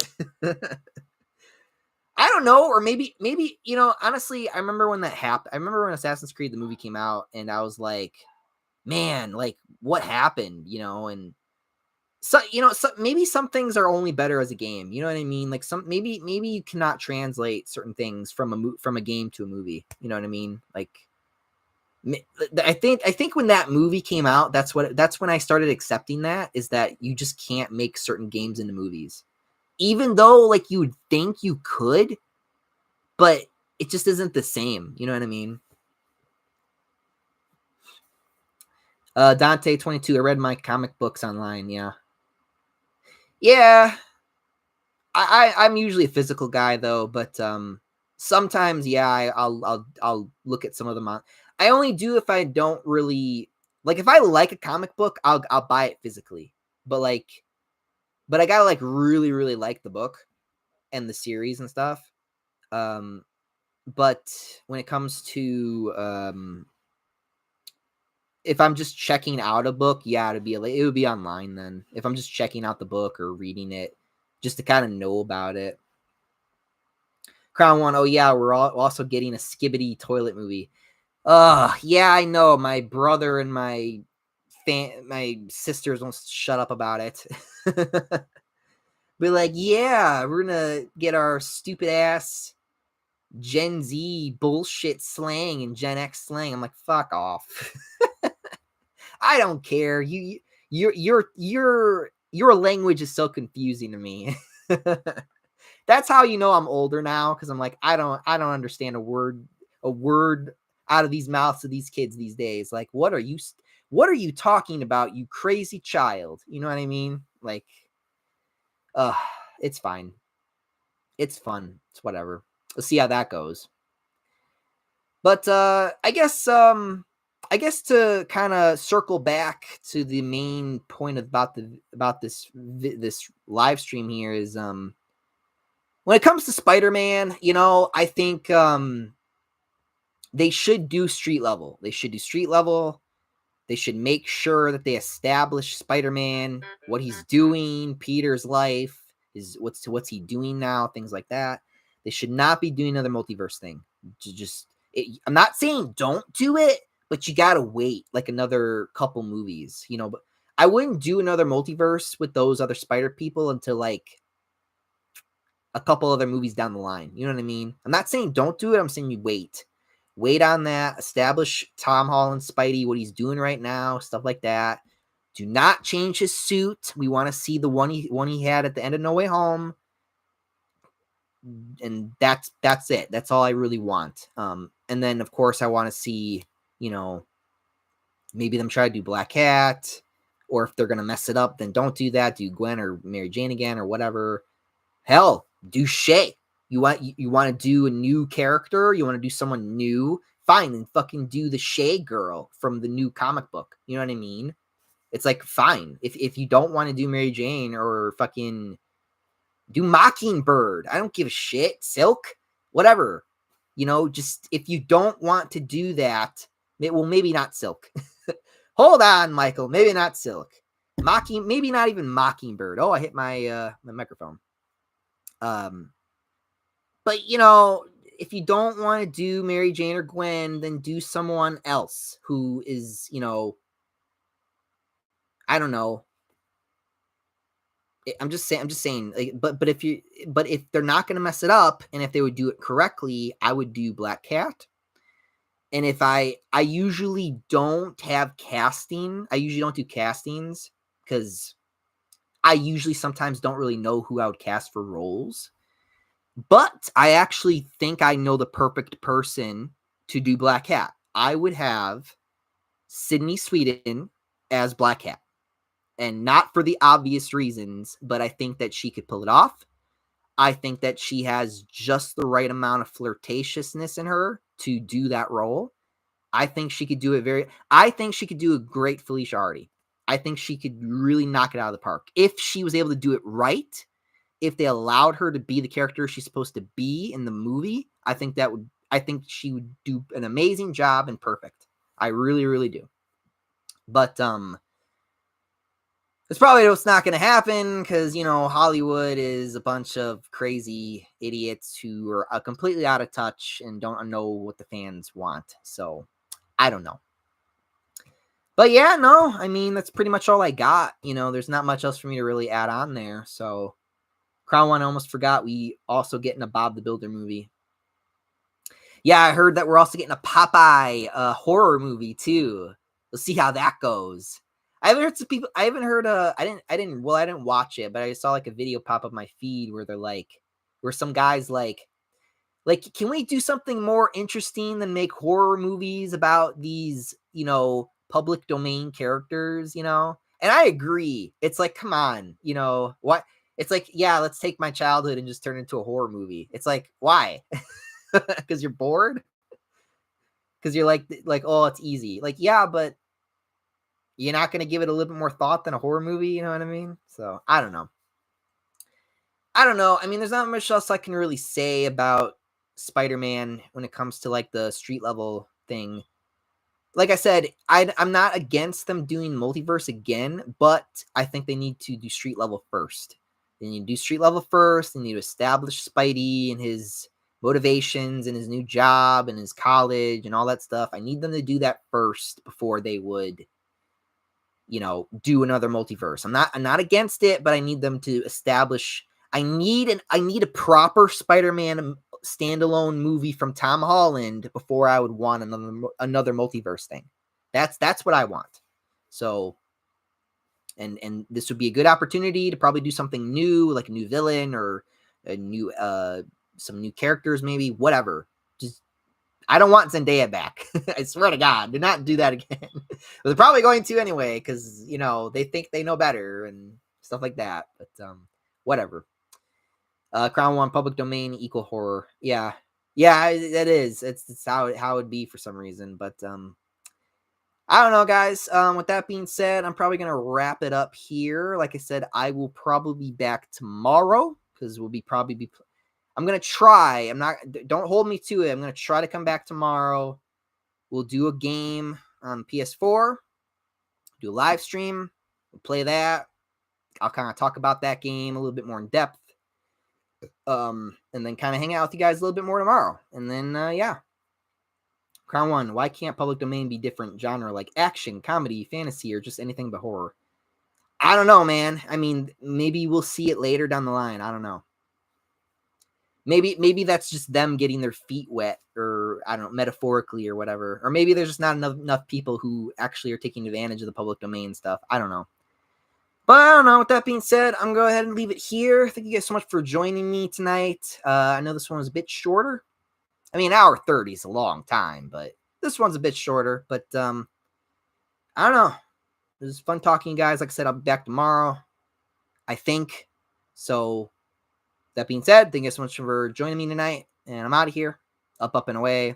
I don't know, or maybe, honestly, I remember when that happened. I remember when Assassin's Creed, the movie came out, and I was like, man, like what happened, and so, maybe some things are only better as a game. You know what I mean? Like maybe you cannot translate certain things from a game to a movie. You know what I mean? Like, I think when that movie came out, that's when I started accepting that is that you just can't make certain games into movies, even though like you would think you could, but it just isn't the same. You know what I mean? Dante 22. I read my comic books online. Yeah. I'm usually a physical guy though, but sometimes I'll look at some of them on. I only do if I don't really like. If I like a comic book, I'll buy it physically. But I gotta like really really like the book and the series and stuff. But when it comes to if I'm just checking out a book, yeah, it would be online then. If I'm just checking out the book or reading it, just to kind of know about it. Crown 1, oh yeah, we're also getting a Skibbity toilet movie. Yeah, I know. My brother and my sisters won't shut up about it. Be like, yeah, we're gonna get our stupid ass Gen Z bullshit slang and Gen X slang. I'm like, fuck off. I don't care. Your language is so confusing to me. That's how you know I'm older now, because I'm like, I don't understand a word out of these mouths of these kids these days. Like, what are you talking about, you crazy child? You know what I mean? Like, it's fine. It's fun. It's whatever. Let's see how that goes. But I guess to kind of circle back to the main point about this live stream here is when it comes to Spider-Man, I think they should do street level. They should do street level. They should make sure that they establish Spider-Man, what he's doing, Peter's life, what's he doing now, things like that. They should not be doing another multiverse thing. I'm not saying don't do it, but you gotta wait like another couple movies, you know. But I wouldn't do another multiverse with those other Spider people until like a couple other movies down the line. You know what I mean? I'm not saying don't do it. I'm saying you wait. Wait on that. Establish Tom Holland, Spidey, what he's doing right now, stuff like that. Do not change his suit. We want to see the one he had at the end of No Way Home. And that's it. That's all I really want. And then of course I want to see, you know, maybe them try to do Black Cat, or if they're gonna mess it up, then don't do that. Do Gwen or Mary Jane again or whatever. Hell, do Shay. You want to do a new character? You want to do someone new? Fine, then fucking do the Shay girl from the new comic book. You know what I mean? It's like fine. If you don't want to do Mary Jane or fucking do Mockingbird, I don't give a shit. Silk, whatever. You know, just if you don't want to do that, well, maybe not Silk. Hold on, Michael. Maybe not Silk. Maybe not even Mockingbird. Oh, I hit my my microphone. But you know, if you don't want to do Mary Jane or Gwen, then do someone else who is, you know, I don't know. I'm just saying. Like, but if they're not gonna mess it up, and if they would do it correctly, I would do Black Cat. And if I usually don't have casting, I usually don't do castings because I usually sometimes don't really know who I would cast for roles. But I actually think I know the perfect person to do Black Cat. I would have Sydney Sweden as Black Cat. And not for the obvious reasons, but I think that she could pull it off. I think that she has just the right amount of flirtatiousness in her to do that role. I think she could do it I think she could do a great Felicia Hardy. I think she could really knock it out of the park. If she was able to do it right, if they allowed her to be the character she's supposed to be in the movie, I think she would do an amazing job and perfect. I really, really do. But it's probably what's not going to happen because, you know, Hollywood is a bunch of crazy idiots who are completely out of touch and don't know what the fans want. So I don't know. But yeah, no, I mean, that's pretty much all I got. You know, there's not much else for me to really add on there. So Crown One, I almost forgot. We also getting a Bob the Builder movie. Yeah, I heard that we're also getting a Popeye horror movie too. We'll see how that goes. I haven't heard some people. I haven't heard. I didn't watch it, but I saw like a video pop up my feed where they're like, where some guys like, can we do something more interesting than make horror movies about these, you know, public domain characters, you know? And I agree. It's like, come on, you know what? It's like, yeah, let's take my childhood and just turn it into a horror movie. It's like, why? Because you're bored? Because you're like, oh, it's easy. Like, yeah, but you're not going to give it a little bit more thought than a horror movie. You know what I mean? So I don't know. I mean, there's not much else I can really say about Spider-Man when it comes to like the street level thing. Like I said, I'm not against them doing multiverse again, but I think they need to do street level first. They need to do street level first. They need to establish Spidey and his motivations and his new job and his college and all that stuff. I need them to do that first before they would, you know, do another multiverse. I'm not against it, but I need them to establish. I need a proper Spider-Man standalone movie from Tom Holland before I would want another multiverse thing. That's what I want. So, and this would be a good opportunity to probably do something new, like a new villain or a new some new characters, maybe, whatever. Just I don't want Zendaya back. I swear to God, do not do that again. They're probably going to anyway, because you know they think they know better and stuff like that. But whatever. Crown One, public domain, equal horror. Yeah, that is. It's how it would be for some reason. But I don't know, guys. With that being said, I'm probably gonna wrap it up here. Like I said, I will probably be back tomorrow because we'll be I'm gonna try. I'm not. Don't hold me to it. I'm gonna try to come back tomorrow. We'll do a game on PS4. Do a live stream. We'll play that. I'll kind of talk about that game a little bit more in depth. And then kind of hang out with you guys a little bit more tomorrow. And then yeah, Crown One, why can't public domain be different genre like action, comedy, fantasy, or just anything but horror? I don't know, man. I mean, maybe we'll see it later down the line. I don't know. Maybe that's just them getting their feet wet, or I don't know, metaphorically or whatever. Or maybe there's just not enough people who actually are taking advantage of the public domain stuff. I don't know. But I don't know. With that being said, I'm going to go ahead and leave it here. Thank you guys so much for joining me tonight. I know this one was a bit shorter. I mean, an hour 30 is a long time, but this one's a bit shorter. But I don't know. It was fun talking, guys. Like I said, I'll be back tomorrow, I think. So that being said, thank you so much for joining me tonight. And I'm out of here. Up, and away.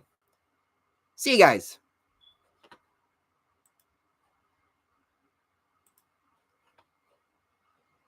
See you guys.